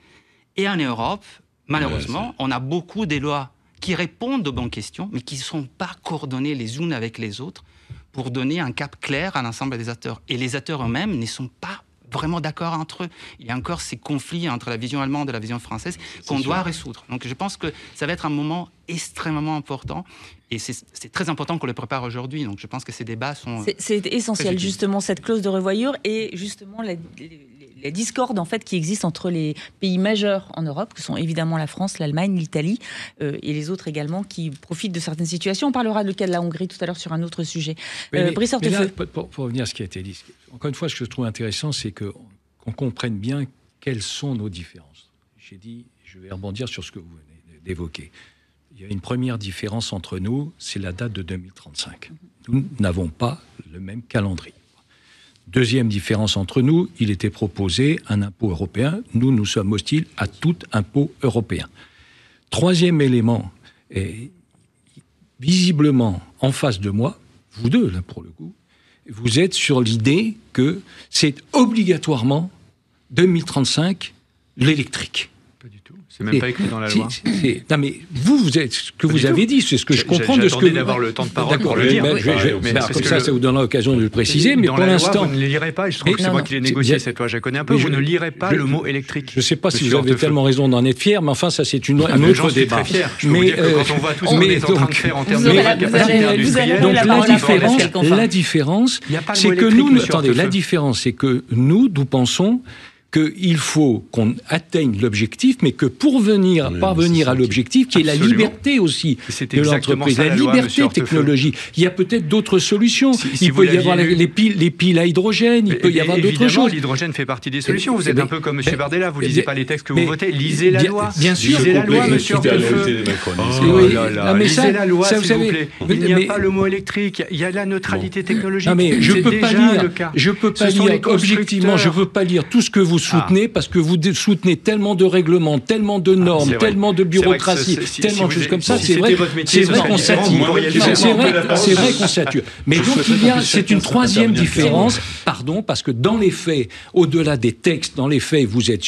S5: Et en Europe, malheureusement, on a beaucoup de lois qui répondent aux bonnes questions, mais qui ne sont pas coordonnées les unes avec les autres pour donner un cap clair à l'ensemble des acteurs. Et les acteurs eux-mêmes ne sont pas vraiment d'accord entre eux. Il y a encore ces conflits entre la vision allemande et la vision française qu'on doit résoudre. Donc je pense que ça va être un moment extrêmement important et c'est très important qu'on le prépare aujourd'hui. Donc je pense que ces débats sont...
S1: C'est essentiel justement cette clause de revoyure et justement la discorde en fait qui existe entre les pays majeurs en Europe, que sont évidemment la France, l'Allemagne, l'Italie et les autres également qui profitent de certaines situations. On parlera du cas de la Hongrie tout à l'heure sur un autre sujet. Brice Hortefeux.
S3: Pour revenir à ce qui a été dit, encore une fois, ce que je trouve intéressant, c'est qu'on comprenne bien quelles sont nos différences. J'ai dit, je vais rebondir sur ce que vous venez d'évoquer. Il y a une première différence entre nous, c'est la date de 2035. Nous n'avons pas le même calendrier. Deuxième différence entre nous, il était proposé un impôt européen. Nous sommes hostiles à tout impôt européen. Troisième élément, et visiblement en face de moi, vous deux là pour le coup, vous êtes sur l'idée que c'est obligatoirement 2035 l'électrique.
S2: Pas du tout. C'est même pas écrit dans la loi.
S3: Non, mais vous êtes ce que vous avez dit, c'est ce que je comprends de ce que.
S2: D'avoir le temps de parole pour le dire.
S3: Comme ça vous donnera l'occasion de le préciser. Mais pour l'instant,
S2: vous ne lirez pas. Je trouve que c'est moi qui l'ai négocié cette loi. Je la connais un peu. Vous ne lirez pas le mot électrique.
S3: Je ne sais pas si vous avez tellement raison d'en être fier, mais enfin, ça c'est un autre débat.
S2: Très fier. Je peux vous dire que quand on voit tout ce qu'on est en train de faire en termes de capacité industrielle,
S3: donc la différence, c'est que nous, attendez, la différence, c'est que nous pensons qu'il faut qu'on atteigne l'objectif, mais que pour parvenir à l'objectif, qui est la liberté aussi de l'entreprise, la liberté technologique. Il y a peut-être d'autres solutions. Il peut y avoir les piles à hydrogène, il peut y avoir d'autres choses.
S2: L'hydrogène fait partie des solutions. Vous êtes un peu comme M. Bardella, vous ne lisez pas les textes que vous votez, lisez la loi.
S3: Bien sûr.
S2: Lisez la loi, monsieur Hortefeux. Lisez la loi, s'il vous plaît. Il n'y a pas le mot électrique, il y a la neutralité technologique.
S3: Non, mais je ne peux pas lire objectivement, je ne veux pas lire tout ce que vous soutenez, parce que vous soutenez tellement de règlements, tellement de normes, tellement de bureaucratie, tellement de choses comme ça. C'est vrai qu'on sature. C'est vrai qu'on sature. Mais donc c'est une troisième différence, parce que dans les faits, au-delà des textes, dans les faits, vous êtes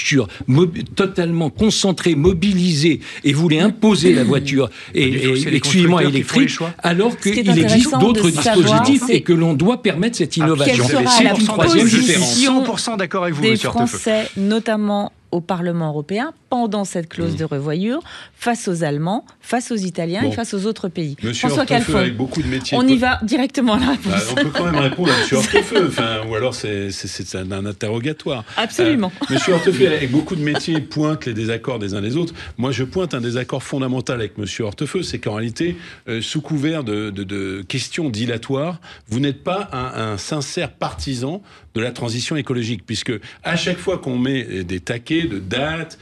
S3: totalement concentré, mobilisé, et vous voulez imposer la voiture exclusivement électrique, alors qu'il existe d'autres dispositifs et que l'on doit permettre cette innovation.
S1: C'est une troisième différence.
S2: 100% d'accord avec vous, monsieur Hortefeux.
S1: Notamment au Parlement européen, pendant cette clause de revoyure, face aux Allemands, face aux Italiens et face aux autres pays.
S4: Monsieur Hortefeux, avec beaucoup de métiers...
S1: On y va directement à la réponse.
S4: On peut quand même répondre à Monsieur Hortefeux, ou alors c'est un interrogatoire.
S1: Absolument.
S4: Monsieur Hortefeux, avec beaucoup de métiers, pointe les désaccords des uns des autres. Moi, je pointe un désaccord fondamental avec Monsieur Hortefeux, c'est qu'en réalité, sous couvert de questions dilatoires, vous n'êtes pas un sincère partisan de la transition écologique, puisque à chaque fois qu'on met des taquets de dates,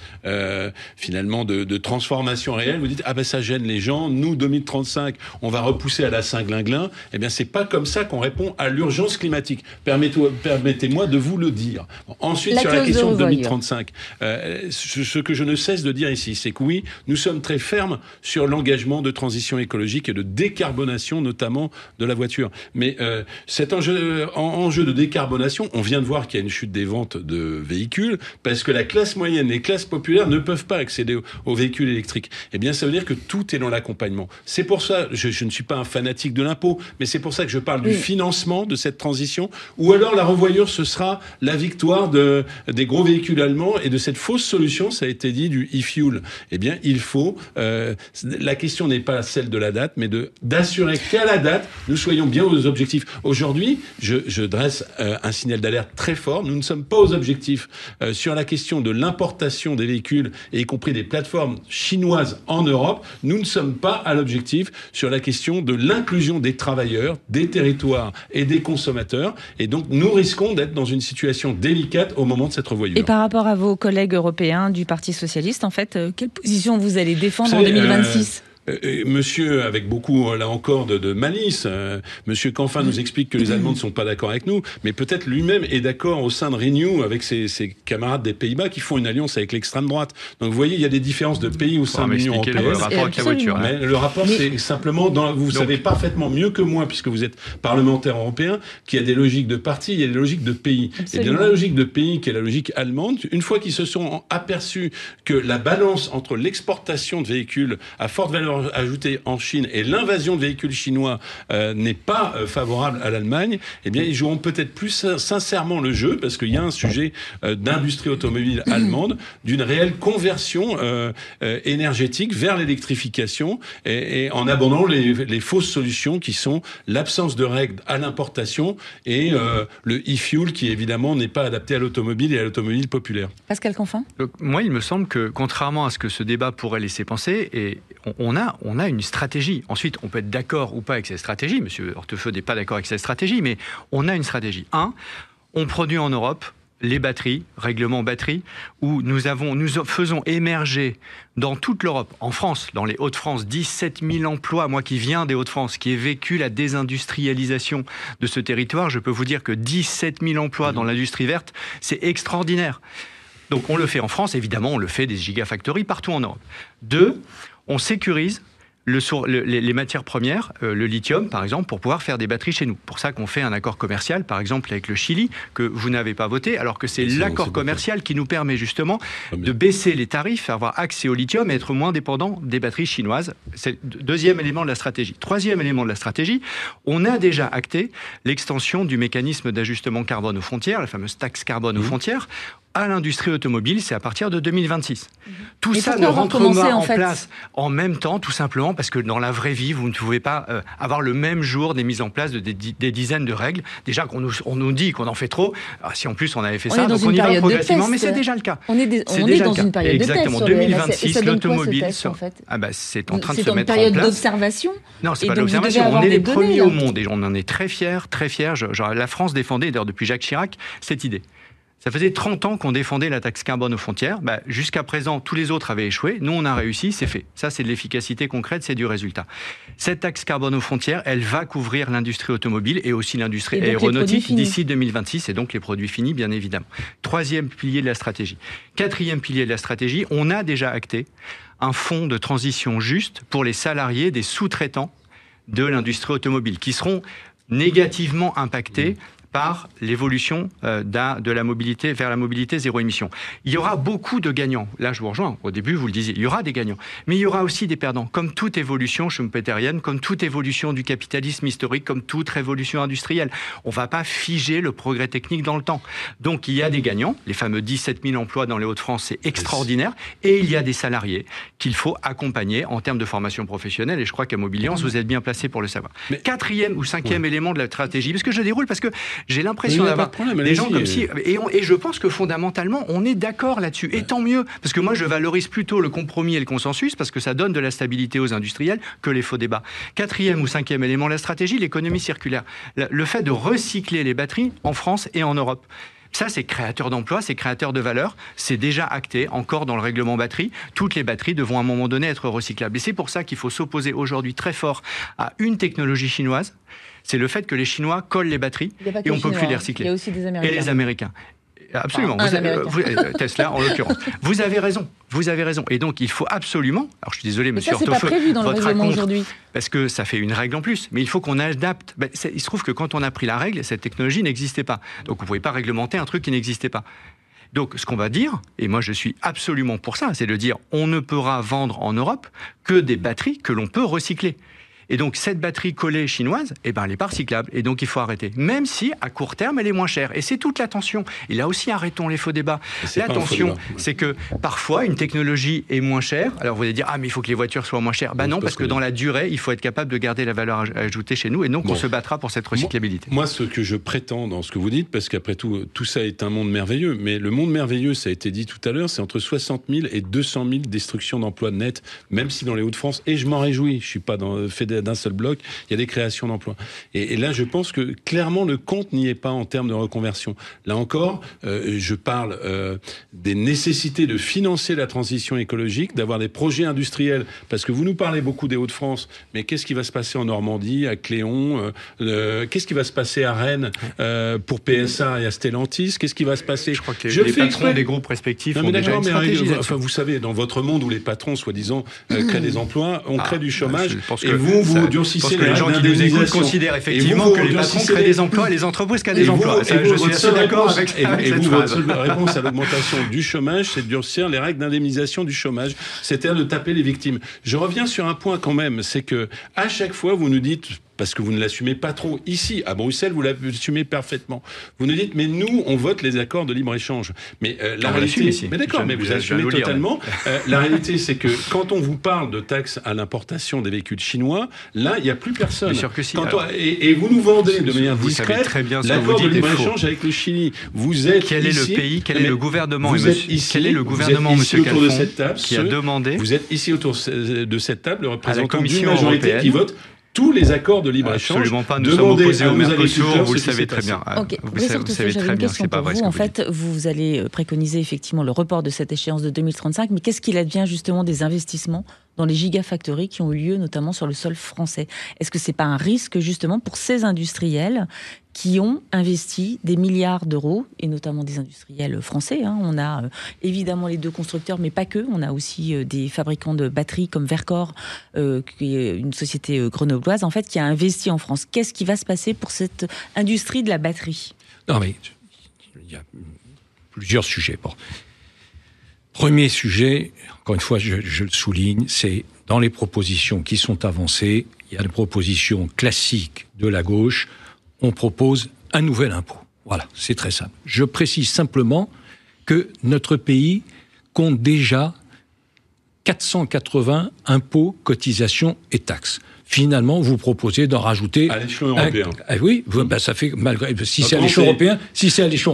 S4: finalement de transformation réelle, vous dites ça gêne les gens, nous 2035 on va repousser à la Saint-Glinglin. Eh bien c'est pas comme ça qu'on répond à l'urgence climatique. Permettez-moi de vous le dire. Ensuite, sur la question de 2035, ce que je ne cesse de dire ici, c'est que oui, nous sommes très fermes sur l'engagement de transition écologique et de décarbonation, notamment de la voiture. Mais cet enjeu de décarbonation, on vient de voir qu'il y a une chute des ventes de véhicules parce que la classe moyenne, les classes populaires ne peuvent pas accéder aux véhicules électriques. Eh bien, ça veut dire que tout est dans l'accompagnement. C'est pour ça, je ne suis pas un fanatique de l'impôt, mais c'est pour ça que je parle du financement de cette transition, ou alors la revoyure, ce sera la victoire des gros véhicules allemands et de cette fausse solution, ça a été dit, du e-fuel. Eh bien, il faut... la question n'est pas celle de la date, mais d'assurer qu'à la date, nous soyons bien aux objectifs. Aujourd'hui, je dresse un signal d'alerte très fort. Nous ne sommes pas aux objectifs sur la question de l'importation des véhicules, et y compris des plateformes chinoises en Europe. Nous ne sommes pas à l'objectif sur la question de l'inclusion des travailleurs, des territoires et des consommateurs. Et donc, nous risquons d'être dans une situation délicate au moment de cette revoyure.
S1: Et par rapport à vos collègues européens du Parti socialiste, en fait, quelle position vous allez défendre en 2026
S4: Monsieur, avec beaucoup, là encore, de malice, Monsieur Canfin nous explique que les Allemands ne sont pas d'accord avec nous, mais peut-être lui-même est d'accord au sein de Renew avec ses camarades des Pays-Bas qui font une alliance avec l'extrême droite. Donc vous voyez, il y a des différences de pays au sein de l'Union européenne.
S2: Le rapport avec la voiture.
S4: Mais le rapport, c'est simplement, vous savez parfaitement mieux que moi, puisque vous êtes parlementaire européen, qu'il y a des logiques de parti, il y a des logiques de pays. Et bien dans la logique de pays, qui est la logique allemande, une fois qu'ils se sont aperçus que la balance entre l'exportation de véhicules à forte valeur ajoutée en Chine et l'invasion de véhicules chinois n'est pas favorable à l'Allemagne, eh bien ils joueront peut-être plus sincèrement le jeu, parce qu'il y a un sujet d'industrie automobile allemande, d'une réelle conversion énergétique vers l'électrification, et en abandonnant les fausses solutions qui sont l'absence de règles à l'importation et le e-fuel qui évidemment n'est pas adapté à l'automobile et à l'automobile populaire.
S1: Pascal Canfin.
S2: Moi, il me semble que contrairement à ce que ce débat pourrait laisser penser, et on a une stratégie. Ensuite, on peut être d'accord ou pas avec cette stratégie. Monsieur Hortefeux n'est pas d'accord avec cette stratégie, mais on a une stratégie. On produit en Europe les batteries, règlement batterie, où nous faisons émerger dans toute l'Europe, en France, dans les Hauts-de-France, 17 000 emplois. Moi qui viens des Hauts-de-France, qui ai vécu la désindustrialisation de ce territoire, je peux vous dire que 17 000 emplois dans l'industrie verte, c'est extraordinaire. Donc on le fait en France, évidemment, on le fait des gigafactories partout en Europe. 2, on sécurise les matières premières, le lithium par exemple, pour pouvoir faire des batteries chez nous. Pour ça qu'on fait un accord commercial, par exemple avec le Chili, que vous n'avez pas voté, alors que c'est l'accord commercial qui nous permet justement de baisser les tarifs, avoir accès au lithium et être moins dépendant des batteries chinoises. C'est le deuxième élément de la stratégie. Troisième élément de la stratégie, on a déjà acté l'extension du mécanisme d'ajustement carbone aux frontières, la fameuse taxe carbone aux frontières, à l'industrie automobile, c'est à partir de 2026. Tout ça ne rentre pas en place en même temps, tout simplement parce que dans la vraie vie, vous ne pouvez pas avoir le même jour des mises en place de des dizaines de règles. Déjà qu'on nous dit qu'on en fait trop, si en plus on avait fait ça, donc on y va progressivement, mais c'est déjà le cas.
S7: On est dans une période de test.
S2: Exactement, 2026, l'automobile, c'est en train de se mettre en place.
S7: C'est une période d'observation.
S2: Non, c'est pas l'observation, on est les premiers au monde et on en est très fiers, très fiers. La France défendait, d'ailleurs depuis Jacques Chirac, cette idée. Ça faisait 30 ans qu'on défendait la taxe carbone aux frontières. Jusqu'à présent, tous les autres avaient échoué. Nous, on a réussi, c'est fait. Ça, c'est de l'efficacité concrète, c'est du résultat. Cette taxe carbone aux frontières, elle va couvrir l'industrie automobile et aussi l'industrie aéronautique d'ici 2026, et donc les produits finis, bien évidemment. Troisième pilier de la stratégie. Quatrième pilier de la stratégie, on a déjà acté un fonds de transition juste pour les salariés des sous-traitants de l'industrie automobile, qui seront négativement impactés par l'évolution de la mobilité vers la mobilité zéro émission. Il y aura beaucoup de gagnants. Là, je vous rejoins. Au début, vous le disiez, il y aura des gagnants. Mais il y aura aussi des perdants. Comme toute évolution schumpeterienne, comme toute évolution du capitalisme historique, comme toute révolution industrielle. On ne va pas figer le progrès technique dans le temps. Donc, il y a des gagnants. Les fameux 17 000 emplois dans les Hauts-de-France, c'est extraordinaire. Et il y a des salariés qu'il faut accompagner en termes de formation professionnelle. Et je crois qu'à Mobiliance, vous êtes bien placé pour le savoir. Mais quatrième ou cinquième élément de la stratégie, parce que je déroule, parce que j'ai l'impression d'avoir des gens comme si... Et je pense que fondamentalement, on est d'accord là-dessus. Et tant mieux, parce que moi, je valorise plutôt le compromis et le consensus, parce que ça donne de la stabilité aux industriels, que les faux débats. Quatrième ou cinquième élément de la stratégie, l'économie circulaire. Le fait de recycler les batteries en France et en Europe. Ça, c'est créateur d'emplois, c'est créateur de valeur. C'est déjà acté, encore dans le règlement batterie. Toutes les batteries devront à un moment donné être recyclables. Et c'est pour ça qu'il faut s'opposer aujourd'hui très fort à une technologie chinoise. C'est le fait que les Chinois collent les batteries et on ne peut plus les recycler.
S7: Il y a aussi des Américains.
S2: Et les Américains. Absolument. Tesla, en l'occurrence. Vous avez raison. Et donc, il faut absolument... Alors, je suis désolé, monsieur Hortefeux.
S7: Mais ça, c'est pas prévu dans le règlement aujourd'hui.
S2: Parce que ça fait une règle en plus. Mais il faut qu'on adapte. Il se trouve que quand on a pris la règle, cette technologie n'existait pas. Donc, vous ne pouvez pas réglementer un truc qui n'existait pas. Donc, ce qu'on va dire, et moi je suis absolument pour ça, c'est de dire on ne pourra vendre en Europe que des batteries que l'on peut recycler. Et donc, cette batterie collée chinoise, elle n'est pas recyclable. Et donc, il faut arrêter. Même si, à court terme, elle est moins chère. Et c'est toute la tension. Et là aussi, arrêtons les faux débats. La tension, c'est que parfois, une technologie est moins chère. Alors, vous allez dire, mais il faut que les voitures soient moins chères. Non, parce que dans la durée, il faut être capable de garder la valeur ajoutée chez nous. Et donc, on se battra pour cette recyclabilité.
S4: Moi, ce que je prétends dans ce que vous dites, parce qu'après tout, tout ça est un monde merveilleux. Mais le monde merveilleux, ça a été dit tout à l'heure, c'est entre 60 000 et 200 000 destructions d'emplois nets, même si dans les Hauts-de-France, et je m'en réjouis, je ne suis pas fait d'un seul bloc, il y a des créations d'emplois. Et là, je pense que clairement, le compte n'y est pas en termes de reconversion. Là encore, je parle des nécessités de financer la transition écologique, d'avoir des projets industriels, parce que vous nous parlez beaucoup des Hauts-de-France, mais qu'est-ce qui va se passer en Normandie, à Cléon, qu'est-ce qui va se passer à Rennes pour PSA et à Stellantis, qu'est-ce qui va se passer?
S2: Je crois que les patrons des groupes respectifs ont déjà une stratégie.
S4: Enfin, vous savez, dans votre monde où les patrons, soi-disant, créent des emplois, on crée du chômage, et vous durcissez
S2: les gens qui nous écoutent considèrent effectivement que les patrons créent des emplois et les entreprises créent des emplois. Je suis assez d'accord avec cette phrase. Et
S4: votre seule réponse à l'augmentation du chômage, c'est de durcir les règles d'indemnisation du chômage, c'est-à-dire de taper les victimes. Je reviens sur un point quand même, c'est que à chaque fois, vous nous dites... parce que vous ne l'assumez pas trop. Ici, à Bruxelles, vous l'assumez parfaitement. Vous nous dites, mais nous, on vote les accords de libre-échange. Mais la réalité... Mais d'accord, mais vous assumez totalement. La réalité, c'est que quand on vous parle de taxes à l'importation des véhicules chinois, là, il n'y a plus personne.
S2: Bien sûr que si.
S4: Et vous nous vendez de manière discrète l'accord de libre-échange avec le Chili. Vous êtes
S2: quel est le pays, quel est le gouvernement, quel est le gouvernement, monsieur Calfon, qui a demandé...
S4: Vous êtes ici autour de cette table, le représentant d'une majorité qui vote tous les accords de libre-échange.
S2: Absolument pas. Nous sommes opposés au Mercosur, vous le savez très bien.
S7: Okay. Vous savez très bien que c'est pas vrai. En fait, vous allez préconiser effectivement le report de cette échéance de 2035, mais qu'est-ce qu'il advient justement des investissements
S1: dans les gigafactories qui ont eu lieu notamment sur le sol français. Est-ce que ce n'est pas un risque justement pour ces industriels qui ont investi des milliards d'euros, et notamment des industriels français, hein. On a évidemment les deux constructeurs, mais pas que. On a aussi des fabricants de batteries comme Verkor, qui est une société grenobloise, en fait, qui a investi en France. Qu'est-ce qui va se passer pour cette industrie de la batterie ?
S3: Non, mais il y a plusieurs sujets. Bon. Premier sujet, encore une fois, je le souligne, c'est dans les propositions qui sont avancées, il y a des propositions classiques de la gauche. On propose un nouvel impôt. Voilà, c'est très simple. Je précise simplement que notre pays compte déjà 480 impôts, cotisations et taxes. Finalement, vous proposez d'en rajouter...
S4: À l'échelon européen.
S3: Oui, ça fait malgré... Si c'est à l'échelon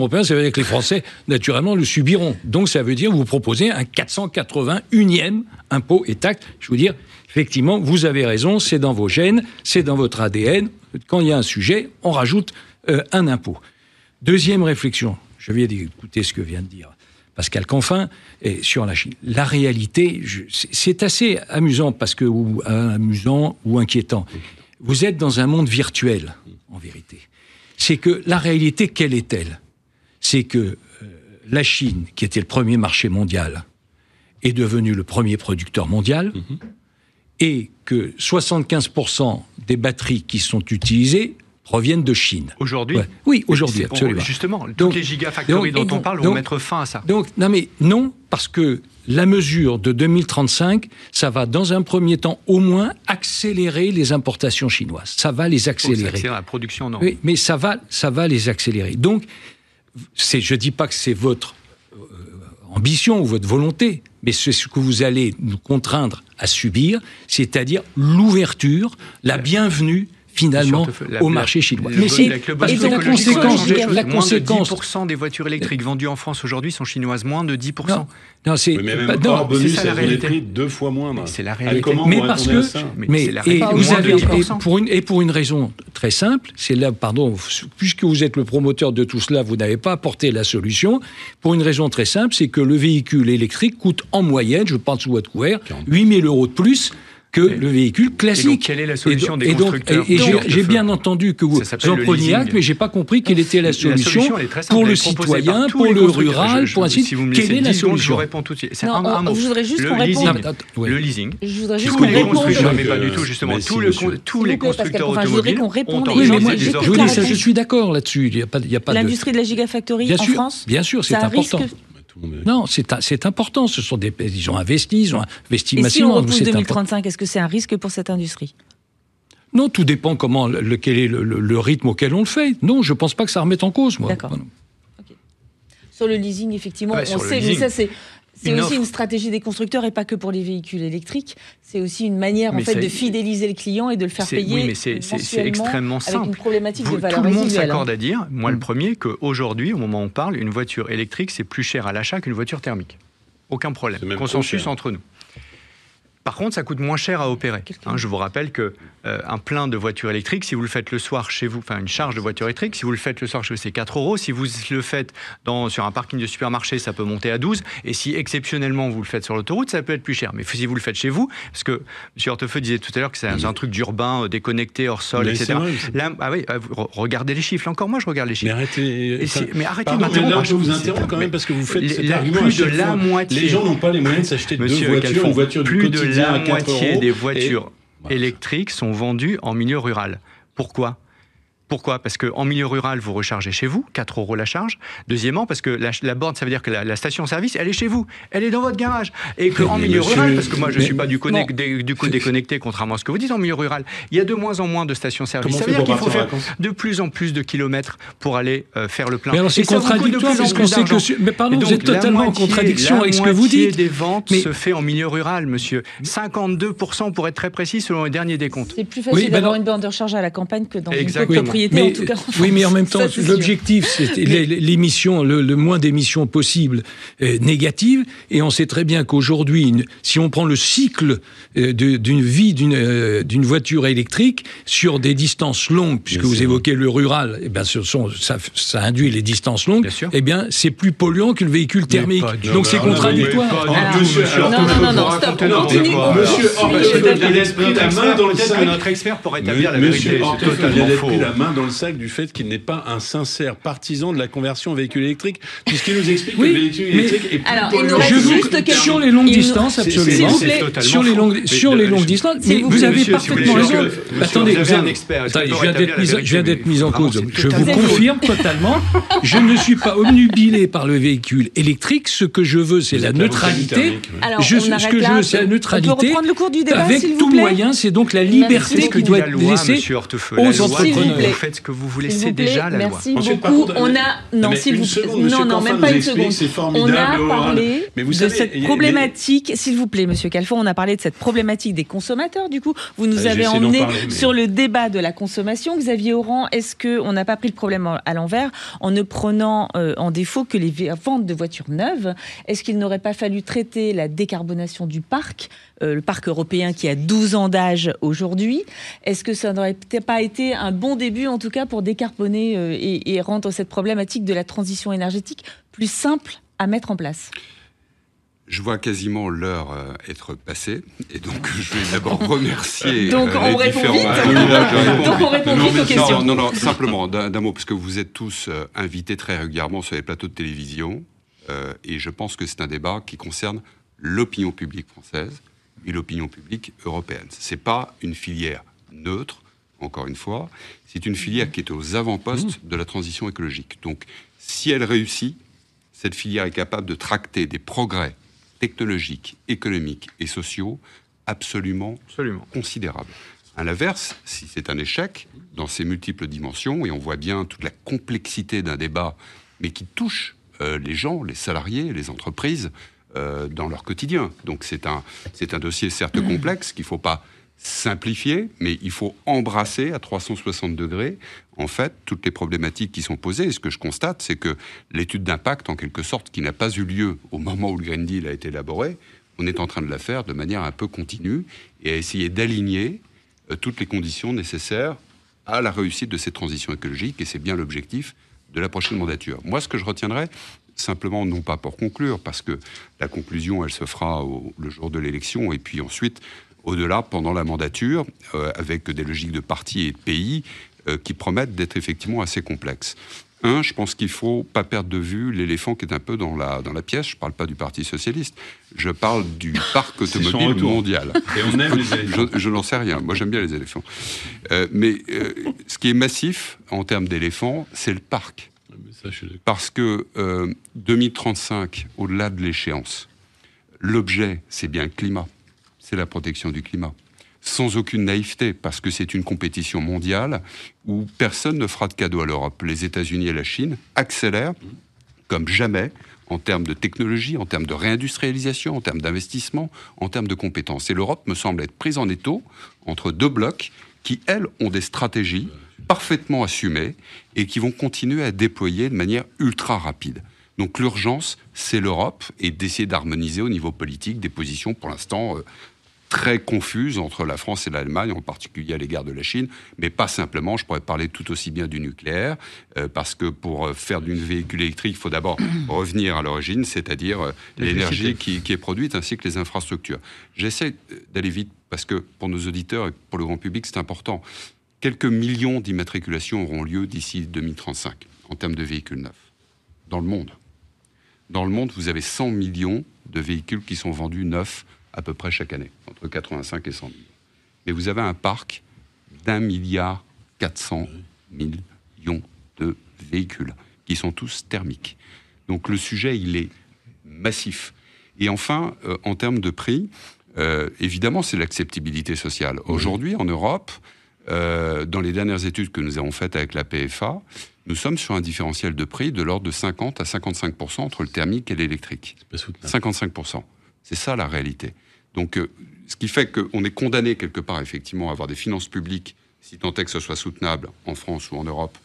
S3: européen, ça veut dire que les Français, naturellement, le subiront. Donc, ça veut dire que vous proposez un 481e impôt et taxe. Je veux dire, effectivement, vous avez raison, c'est dans vos gènes, c'est dans votre ADN. Quand il y a un sujet, on rajoute un impôt. Deuxième réflexion, je viens d'écouter ce que vient de dire Pascal Canfin sur la Chine. La réalité, c'est assez amusant, amusant ou inquiétant. Vous êtes dans un monde virtuel, en vérité. C'est que la réalité, quelle est-elle ? C'est que la Chine, qui était le premier marché mondial, est devenue le premier producteur mondial, et que 75% des batteries qui sont utilisées proviennent de Chine.
S2: Aujourd'hui ?
S3: Oui, aujourd'hui, absolument.
S2: Justement, toutes les gigafactories dont on parle vont mettre fin à ça.
S3: Donc, non, parce que la mesure de 2035, ça va dans un premier temps au moins accélérer les importations chinoises. Ça va les accélérer. Ça
S2: accélère la production, non ?
S3: Oui, mais ça va les accélérer. Donc, je ne dis pas que c'est votre ambition ou votre volonté, mais c'est ce que vous allez nous contraindre à subir, c'est-à-dire l'ouverture, la bienvenue, finalement, au marché chinois.
S2: Mais c'est la conséquence. Moins de 10% des voitures électriques vendues en France aujourd'hui sont chinoises, moins de 10%.
S4: Non, c'est même hors bonus, elles ont des prix 2 fois moindres.
S2: C'est la réalité.
S3: Mais parce que, pour une raison très simple, c'est là, puisque vous êtes le promoteur de tout cela, vous n'avez pas apporté la solution. Pour une raison très simple, c'est que le véhicule électrique coûte en moyenne, je parle sous votre couvert, 8 000 € de plus que le véhicule classique.
S2: Et donc, quelle est la solution des constructeurs ?
S3: J'ai bien entendu que vous en preniez acte, mais je n'ai pas compris quelle était la solution pour le citoyen, pour le rural, pour ainsi de suite. Quelle est la solution ?
S2: Je vous réponds tout de suite. C'est un mot.
S1: Je voudrais juste qu'on réponde.
S2: Le leasing.
S1: Je voudrais juste qu'on réponde.
S2: Mais pas du tout, justement. Tous les constructeurs automobiles ont
S3: je suis d'accord là-dessus.
S1: L'industrie de la gigafactory en France ?
S3: Bien sûr, c'est important. Non, c'est important. Ils ont investi massivement.
S1: Et si on repousse 2035, est-ce que c'est un risque pour cette industrie ?
S3: Non, tout dépend quel est le rythme auquel on le fait. Non, je ne pense pas que ça remette en cause, moi.
S1: D'accord. Okay. Sur le leasing, effectivement, on sait, mais ça c'est aussi une stratégie des constructeurs et pas que pour les véhicules électriques. C'est aussi une manière de fidéliser le client et de le faire payer.
S2: Oui, mais c'est extrêmement simple.
S1: Avec une problématique de valeur
S2: résiduelle. Tout le monde
S1: résiduelle,
S2: s'accorde à dire, moi le premier, qu'aujourd'hui, au moment où on parle, une voiture électrique, c'est plus cher à l'achat qu'une voiture thermique. Aucun problème. Consensus entre nous. Par contre, ça coûte moins cher à opérer. Je vous rappelle qu'un plein de voitures électriques, si vous le faites le soir chez vous, une charge de voiture électrique, si vous le faites le soir chez vous, c'est 4 €. Si vous le faites sur un parking de supermarché, ça peut monter à 12. Et si exceptionnellement vous le faites sur l'autoroute, ça peut être plus cher. Mais si vous le faites chez vous, parce que M. Hortefeux disait tout à l'heure que c'est un truc d'urbain, déconnecté, hors sol, etc. Là, regardez les chiffres. Là encore, moi, je regarde les chiffres.
S4: Mais arrêtez maintenant. Je vous interromps quand même parce que vous faites cet argument à chaque fois. Les gens n'ont pas les moyens de s'acheter 2 voitures, une voiture du quotidien.
S2: La moitié des voitures électriques sont vendues en milieu rural. Pourquoi ? Parce qu'en milieu rural, vous rechargez chez vous, 4 € la charge. Deuxièmement, parce que la borne, ça veut dire que la station-service, elle est chez vous, elle est dans votre garage. Et qu'en milieu rural, parce que moi, je ne suis pas du coup déconnecté, contrairement à ce que vous dites, en milieu rural, il y a de moins en moins de stations-service. Ça veut dire qu'il faut faire de plus en plus de kilomètres pour aller faire le plein.
S3: Mais alors c'est contradictoire, parce qu'on sait que... Mais pardon, vous êtes totalement en contradiction avec ce que vous dites.
S2: La moitié des ventes se fait en milieu rural, monsieur. 52% pour être très précis, selon les derniers décomptes.
S1: C'est plus facile d'avoir une borne de recharge à la campagne que dans une copropriété sobriété, en tout cas.
S3: Oui, mais en même temps, l'objectif, c'est l'émission, le moins d'émissions possible négatives. Et on sait très bien qu'aujourd'hui, si on prend le cycle d'une vie d'une voiture électrique sur des distances longues, puisque vous évoquez le rural, eh bien, ça induit les distances longues, eh bien, c'est plus polluant que le véhicule thermique. Donc c'est contradictoire.
S1: Non, stop.
S2: Peut-être que notre expert pourrait établir la vérité.
S4: C'est totalement faux. Il a pris la main dans le sac du fait qu'il n'est pas un sincère partisan de la conversion au véhicule électrique, puisqu'il nous explique que le véhicule électrique est plus polluant.
S3: Sur les longues distances, absolument. Sur les longues distances, mais vous avez parfaitement raison. Attendez, je viens d'être mis en cause. Je vous confirme totalement, je ne suis pas obnubilé par le véhicule électrique. Ce que je veux, c'est la neutralité. Ce que je veux, c'est la neutralité. Avec tout moyen, c'est donc la liberté qui doit être laissée aux entrepreneurs.
S2: Vous faites ce que vous voulez, c'est déjà la loi.
S1: Merci beaucoup. Non, même pas une seconde. On a parlé de cette problématique, s'il vous plaît, Monsieur Calfon, on a parlé de cette problématique des consommateurs, du coup. Vous nous avez emmené sur le débat de la consommation. Xavier Oran, est-ce qu'on n'a pas pris le problème à l'envers en ne prenant en défaut que les ventes de voitures neuves? Est-ce qu'il n'aurait pas fallu traiter la décarbonation du parc, le parc européen qui a 12 ans d'âge aujourd'hui? Est-ce que ça n'aurait peut-être pas été un bon début, en tout cas, pour décarboner et rendre cette problématique de la transition énergétique plus simple à mettre en place?
S6: Je vois quasiment l'heure être passée, et donc je vais d'abord remercier
S1: donc on répond vite. Donc on répond vite aux questions.
S6: Non, simplement d'un mot, parce que vous êtes tous invités très régulièrement sur les plateaux de télévision, et je pense que c'est un débat qui concerne l'opinion publique française et l'opinion publique européenne. C'est pas une filière neutre, encore une fois, c'est une filière qui est aux avant-postes de la transition écologique. Donc, si elle réussit, cette filière est capable de tracter des progrès technologiques, économiques et sociaux absolument considérables. À l'inverse, si c'est un échec dans ses multiples dimensions, et on voit bien toute la complexité d'un débat, mais qui touche les gens, les salariés, les entreprises, dans leur quotidien. Donc c'est un dossier certes complexe qu'il ne faut pas simplifier, mais il faut embrasser à 360 degrés, en fait, toutes les problématiques qui sont posées. Et ce que je constate, c'est que l'étude d'impact, en quelque sorte, qui n'a pas eu lieu au moment où le Green Deal a été élaboré, on est en train de la faire de manière un peu continue et à essayer d'aligner toutes les conditions nécessaires à la réussite de cette transition écologique. Et c'est bien l'objectif de la prochaine mandature. Moi, ce que je retiendrai, simplement, non pas pour conclure, parce que la conclusion, elle se fera le jour de l'élection, et puis ensuite, au-delà, pendant la mandature, avec des logiques de partis et de pays qui promettent d'être effectivement assez complexes. Je pense qu'il ne faut pas perdre de vue l'éléphant qui est un peu dans la pièce. Je ne parle pas du Parti socialiste, je parle du parc automobile mondial.
S4: Et on aime les éléphants.
S6: Je n'en sais rien, moi j'aime bien les éléphants. Mais ce qui est massif en termes d'éléphants, c'est le parc. Parce que 2035, au-delà de l'échéance, l'objet, c'est bien le climat. C'est la protection du climat. Sans aucune naïveté, parce que c'est une compétition mondiale où personne ne fera de cadeau à l'Europe. Les États-Unis et la Chine accélèrent comme jamais en termes de technologie, en termes de réindustrialisation, en termes d'investissement, en termes de compétences. Et l'Europe me semble être prise en étau entre deux blocs qui, elles, ont des stratégies parfaitement assumées et qui vont continuer à déployer de manière ultra rapide. Donc l'urgence, c'est l'Europe, et d'essayer d'harmoniser au niveau politique des positions, pour l'instant, très confuses entre la France et l'Allemagne, en particulier à l'égard de la Chine, mais pas simplement. Je pourrais parler tout aussi bien du nucléaire, parce que pour faire du véhicule électrique, il faut d'abord revenir à l'origine, c'est-à-dire l'énergie qui est produite, ainsi que les infrastructures. J'essaie d'aller vite, parce que pour nos auditeurs et pour le grand public, c'est important. Quelques millions d'immatriculations auront lieu d'ici 2035, en termes de véhicules neufs, dans le monde. Dans le monde, vous avez 100 millions de véhicules qui sont vendus neufs à peu près chaque année, entre 85 et 100 millions. Mais vous avez un parc d'1,4 milliard de véhicules qui sont tous thermiques. Donc le sujet, il est massif. Et enfin, en termes de prix, évidemment, c'est l'acceptabilité sociale. Aujourd'hui, en Europe, dans les dernières études que nous avons faites avec la PFA, nous sommes sur un différentiel de prix de l'ordre de 50 à 55% entre le thermique et l'électrique. 55%. C'est ça la réalité. Donc, ce qui fait qu'on est condamné quelque part, effectivement, à avoir des finances publiques si tant est que ce soit soutenable en France ou en Europe,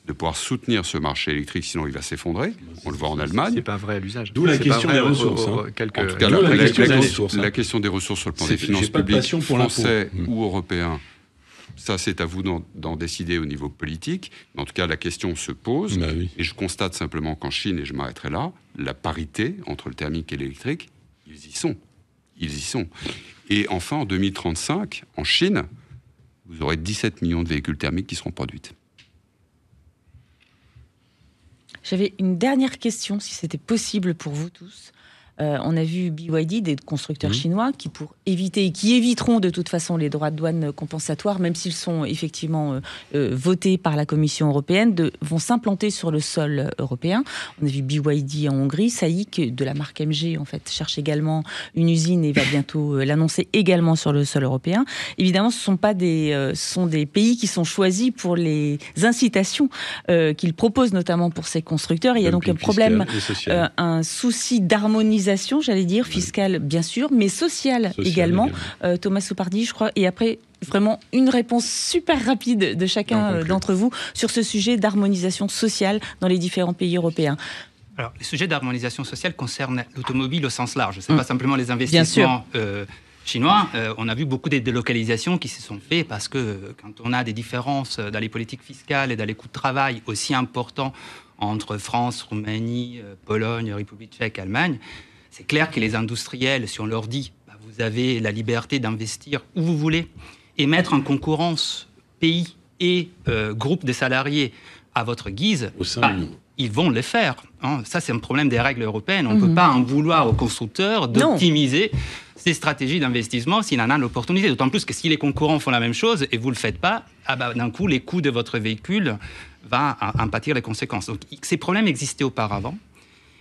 S6: de pouvoir soutenir ce marché électrique, sinon il va s'effondrer. On le voit en Allemagne.
S2: C'est pas vrai à l'usage.
S4: D'où la question des ressources.
S6: En tout cas, la question des ressources sur le plan des finances publiques français ou européens, ça c'est à vous d'en décider au niveau politique. Mais en tout cas, la question se pose. Et je constate simplement qu'en Chine, et je m'arrêterai là, la parité entre le thermique et l'électrique, ils y sont. Ils y sont. Et enfin, en 2035, en Chine, vous aurez 17 millions de véhicules thermiques qui seront produits.
S1: J'avais une dernière question, si c'était possible pour vous tous. On a vu BYD, des constructeurs chinois, qui pour éviter et qui éviteront de toute façon les droits de douane compensatoires, même s'ils sont effectivement votés par la Commission européenne, vont s'implanter sur le sol européen. On a vu BYD en Hongrie, SAIC de la marque MG en fait cherche également une usine et va bientôt l'annoncer également sur le sol européen. Évidemment, ce sont des pays qui sont choisis pour les incitations qu'ils proposent notamment pour ces constructeurs. Il y a donc un problème, un souci d'harmonisation, j'allais dire, fiscale bien sûr, mais sociale également. Thomas Soupardi, je crois, et après vraiment une réponse super rapide de chacun d'entre vous sur ce sujet d'harmonisation sociale dans les différents pays européens.
S5: Alors, les sujets d'harmonisation sociale concernent l'automobile au sens large. Ce n'est pas simplement les investissements chinois. On a vu beaucoup de délocalisations qui se sont faites parce que quand on a des différences dans les politiques fiscales et dans les coûts de travail aussi importants entre France, Roumanie, Pologne, République tchèque, Allemagne, c'est clair que les industriels, si on leur dit vous avez la liberté d'investir où vous voulez et mettre en concurrence pays et groupe de salariés à votre guise, ils vont le faire. Ça, c'est un problème des règles européennes. On ne peut pas en vouloir aux constructeurs d'optimiser ces stratégies d'investissement s'il en a l'opportunité. D'autant plus que si les concurrents font la même chose et vous ne le faites pas, d'un coup, les coûts de votre véhicule vont en pâtir les conséquences. Donc, ces problèmes existaient auparavant.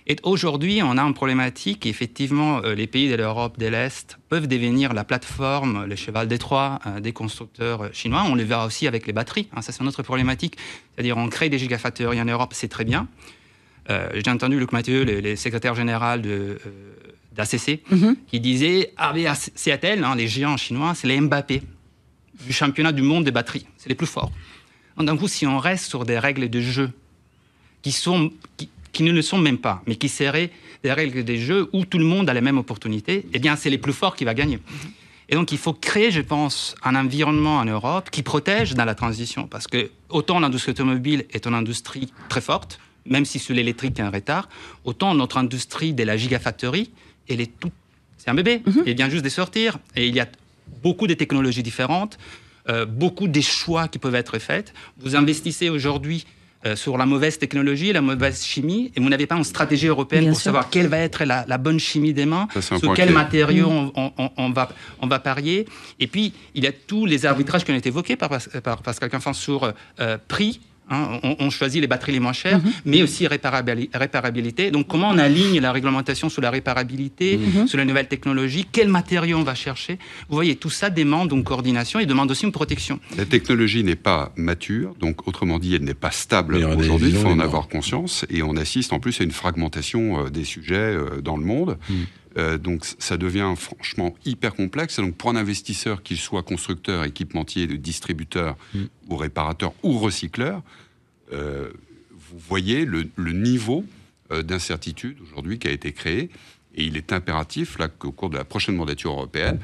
S5: Et aujourd'hui, on a une problématique. Effectivement, les pays de l'Europe de l'Est peuvent devenir la plateforme, le cheval de Troie des constructeurs chinois. On le verra aussi avec les batteries. Ça, c'est une autre problématique. C'est-à-dire, on crée des gigafactories en Europe, c'est très bien. J'ai entendu Luc Mathieu, le secrétaire général d'ACC, qui disait Seattle, les géants chinois, c'est les Mbappé du championnat du monde des batteries. C'est les plus forts. Donc, d'un coup, si on reste sur des règles de jeu qui ne le sont même pas, mais qui seraient des règles des jeux où tout le monde a les mêmes opportunités, eh bien, c'est les plus forts qui vont gagner. Et donc, il faut créer, je pense, un environnement en Europe qui protège dans la transition. Parce que autant l'industrie automobile est une industrie très forte, même si sur l'électrique, il y a un retard, autant notre industrie de la gigafactory, c'est un bébé. Il vient juste de sortir. Et il y a beaucoup de technologies différentes, beaucoup de choix qui peuvent être faits. Vous investissez aujourd'hui sur la mauvaise technologie, la mauvaise chimie, et vous n'avez pas une stratégie européenne pour savoir quelle va être la bonne chimie demain, sur quels matériaux on va parier. Et puis, il y a tous les arbitrages qui ont été évoqués par Pascal Canfin sur prix. On choisit les batteries les moins chères, mais aussi réparabilité. Donc, comment on aligne la réglementation sur la réparabilité, sur les nouvelles technologies, quels matériaux on va chercher. Vous voyez, tout ça demande une coordination et demande aussi une protection.
S6: La technologie n'est pas mature, donc autrement dit, elle n'est pas stable aujourd'hui, il faut en avoir conscience, et on assiste en plus à une fragmentation des sujets dans le monde. Donc ça devient franchement hyper complexe. Et donc pour un investisseur, qu'il soit constructeur, équipementier, distributeur, ou réparateur, ou recycleur, vous voyez le niveau d'incertitude aujourd'hui qui a été créé. Et il est impératif là, qu'au cours de la prochaine mandature européenne,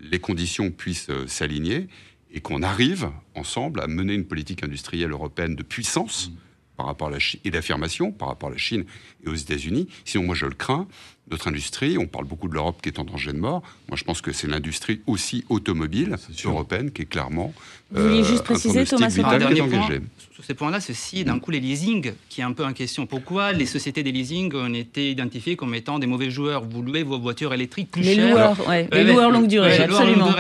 S6: les conditions puissent s'aligner et qu'on arrive ensemble à mener une politique industrielle européenne de puissance par rapport à la Chine, et d'affirmation par rapport à la Chine et aux États-Unis. Sinon, moi, je le crains. Notre industrie, on parle beaucoup de l'Europe qui est en danger de mort. Moi, je pense que c'est l'industrie aussi automobile européenne qui est clairement
S1: Vous vouliez juste préciser, Thomas,
S6: vital qui est engagé.
S5: Sur ces points-là, d'un coup, les leasing, qui est un peu en question. Pourquoi les sociétés des leasing ont été identifiées comme étant des mauvais joueurs? Vous louez vos voitures électriques plus chères.
S1: Les loueurs longue durée, absolument.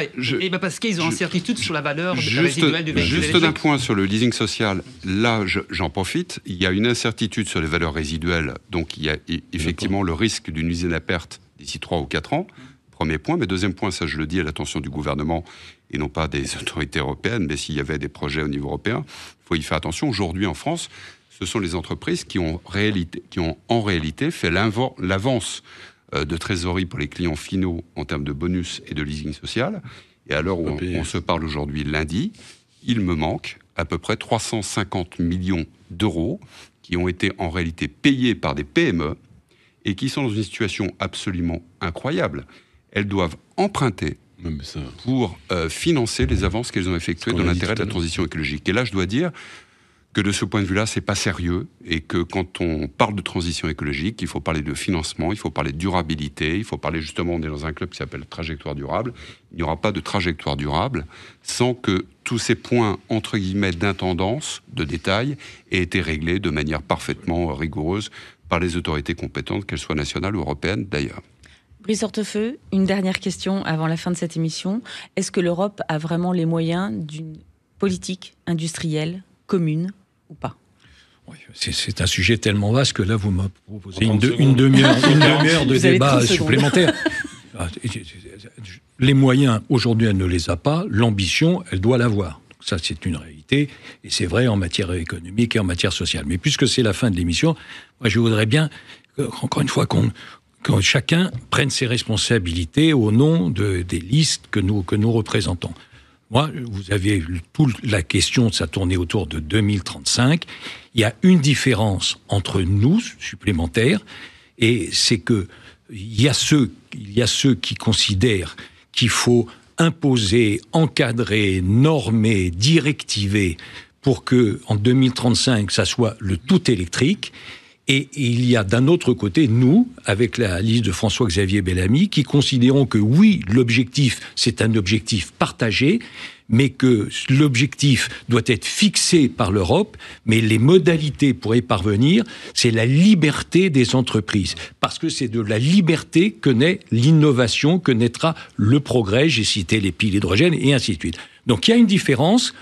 S5: Parce qu'ils ont incertitude sur la valeur résiduelle du véhicule électrique.
S6: Juste d'un point sur le leasing social, là, j'en profite. Il y a une incertitude sur les valeurs résiduelles. Donc, il y a effectivement le risque d'une usine à perte d'ici 3 ou 4 ans. Premier point. Mais deuxième point, ça je le dis à l'attention du gouvernement et non pas des autorités européennes, mais s'il y avait des projets au niveau européen, il faut y faire attention. Aujourd'hui en France, ce sont les entreprises qui ont en réalité fait l'avance de trésorerie pour les clients finaux en termes de bonus et de leasing social. Et à l'heure où on se parle aujourd'hui lundi, il me manque à peu près 350 millions d'euros qui ont été en réalité payés par des PME et qui sont dans une situation absolument incroyable. Elles doivent emprunter pour financer les avances qu'elles ont effectuées dans l'intérêt de la transition écologique. Et là, je dois dire que de ce point de vue-là, c'est pas sérieux et que quand on parle de transition écologique, il faut parler de financement, il faut parler de durabilité, il faut parler justement, on est dans un club qui s'appelle Trajectoire Durable. Il n'y aura pas de trajectoire durable sans que tous ces points, entre guillemets, d'intendance, de détail, aient été réglés de manière parfaitement rigoureuse par les autorités compétentes, qu'elles soient nationales ou européennes d'ailleurs.
S1: Brice Hortefeux, une dernière question avant la fin de cette émission. Est-ce que l'Europe a vraiment les moyens d'une politique industrielle commune ou pas?
S3: Oui, c'est un sujet tellement vaste que là, vous me proposez une demi-heure de débat supplémentaire. Les moyens, aujourd'hui, elle ne les a pas. L'ambition, elle doit l'avoir. Ça, c'est une réalité. Et c'est vrai en matière économique et en matière sociale. Mais puisque c'est la fin de l'émission, moi, je voudrais bien, encore une fois, que chacun prenne ses responsabilités au nom des listes que nous représentons. Moi, vous avez toute la question, ça tournait autour de 2035. Il y a une différence entre nous, supplémentaire, et c'est que il y a ceux qui considèrent qu'il faut imposer, encadrer, normer, directiver pour que en 2035, ça soit le tout électrique. Et il y a d'un autre côté, nous, avec la liste de François-Xavier Bellamy, qui considérons que oui, l'objectif, c'est un objectif partagé, mais que l'objectif doit être fixé par l'Europe, mais les modalités pour y parvenir, c'est la liberté des entreprises. Parce que c'est de la liberté que naît l'innovation, que naîtra le progrès, j'ai cité les piles hydrogène, et ainsi de suite. Donc il y a une différence.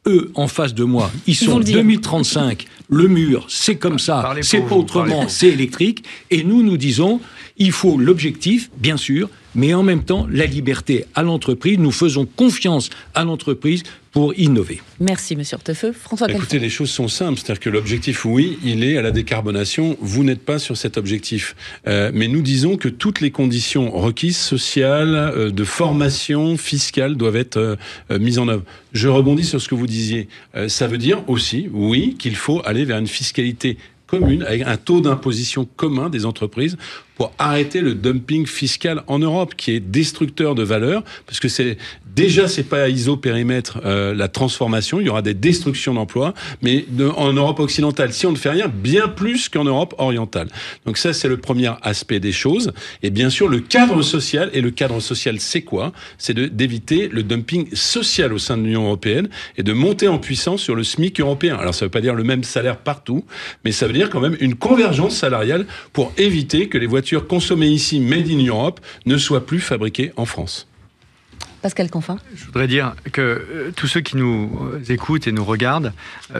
S3: Eux, en face de moi, ils sont 2035, le mur, c'est comme ça, c'est pas autrement, c'est électrique. Et nous disons, il faut l'objectif, bien sûr, mais en même temps, la liberté à l'entreprise. Nous faisons confiance à l'entreprise pour innover.
S1: Merci, monsieur Hortefeux. François Kallefond.
S4: Écoutez, les choses sont simples. C'est-à-dire que l'objectif, oui, il est à la décarbonation. Vous n'êtes pas sur cet objectif. Mais nous disons que toutes les conditions requises, sociales, de formation, fiscale, doivent être mises en œuvre. Je rebondis sur ce que vous disiez. Ça veut dire aussi, oui, qu'il faut aller vers une fiscalité commune, avec un taux d'imposition commun des entreprises pour arrêter le dumping fiscal en Europe, qui est destructeur de valeur, parce que c'est pas isopérimètre la transformation, il y aura des destructions d'emplois, mais en Europe occidentale, si on ne fait rien, bien plus qu'en Europe orientale. Donc ça, c'est le premier aspect des choses. Et bien sûr, le cadre social, et le cadre social, c'est quoi? C'est d'éviter le dumping social au sein de l'Union européenne et de monter en puissance sur le SMIC européen. Alors ça ne veut pas dire le même salaire partout, mais ça veut dire quand même une convergence salariale pour éviter que les voitures consommées ici, made in Europe, ne soient plus fabriquées en France.
S1: Pascal Canfin.
S2: Je voudrais dire que tous ceux qui nous écoutent et nous regardent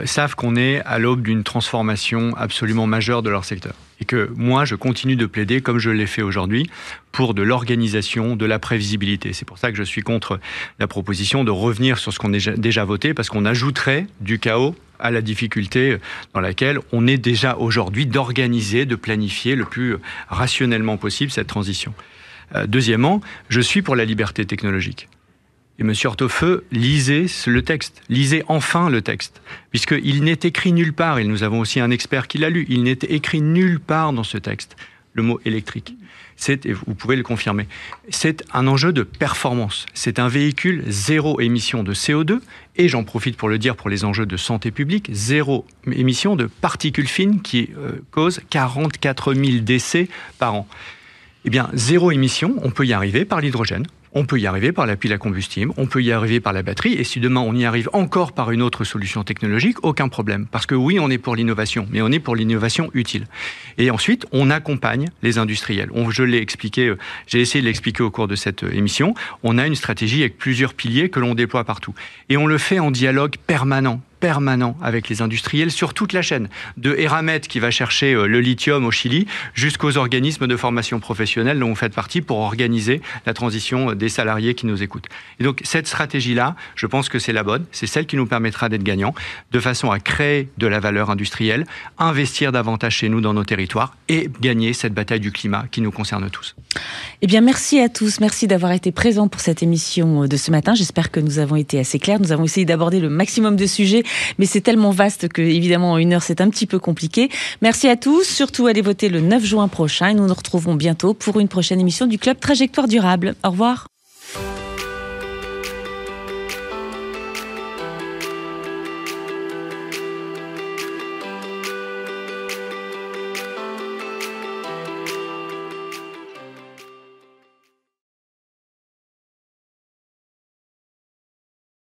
S2: savent qu'on est à l'aube d'une transformation absolument majeure de leur secteur. Et que moi, je continue de plaider, comme je l'ai fait aujourd'hui, pour de l'organisation, de la prévisibilité. C'est pour ça que je suis contre la proposition de revenir sur ce qu'on a déjà voté, parce qu'on ajouterait du chaos à la difficulté dans laquelle on est déjà aujourd'hui d'organiser, de planifier le plus rationnellement possible cette transition. Deuxièmement, je suis pour la liberté technologique. Et M. Hortefeux, lisez le texte, lisez enfin le texte, puisqu'il n'est écrit nulle part, et nous avons aussi un expert qui l'a lu, il n'est écrit nulle part dans ce texte le mot électrique. Et vous pouvez le confirmer. C'est un enjeu de performance. C'est un véhicule zéro émission de CO2, et j'en profite pour le dire pour les enjeux de santé publique, zéro émission de particules fines qui causent 44 000 décès par an. Eh bien, zéro émission, on peut y arriver par l'hydrogène. On peut y arriver par la pile à combustible, on peut y arriver par la batterie, et si demain on y arrive encore par une autre solution technologique, aucun problème. Parce que oui, on est pour l'innovation, mais on est pour l'innovation utile. Et ensuite, on accompagne les industriels. Je l'ai expliqué, j'ai essayé de l'expliquer au cours de cette émission. On a une stratégie avec plusieurs piliers que l'on déploie partout. Et on le fait en dialogue permanent permanent avec les industriels sur toute la chaîne, de Eramet qui va chercher le lithium au Chili jusqu'aux organismes de formation professionnelle dont vous faites partie pour organiser la transition des salariés qui nous écoutent. Et donc cette stratégie-là, je pense que c'est la bonne, c'est celle qui nous permettra d'être gagnants, de façon à créer de la valeur industrielle, investir davantage chez nous dans nos territoires et gagner cette bataille du climat qui nous concerne tous.
S1: Eh bien, merci à tous. Merci d'avoir été présents pour cette émission de ce matin. J'espère que nous avons été assez clairs. Nous avons essayé d'aborder le maximum de sujets, mais c'est tellement vaste que, évidemment, en 1 heure, c'est un petit peu compliqué. Merci à tous. Surtout, allez voter le 9 juin prochain et nous nous retrouvons bientôt pour une prochaine émission du Club Trajectoire Durable. Au revoir.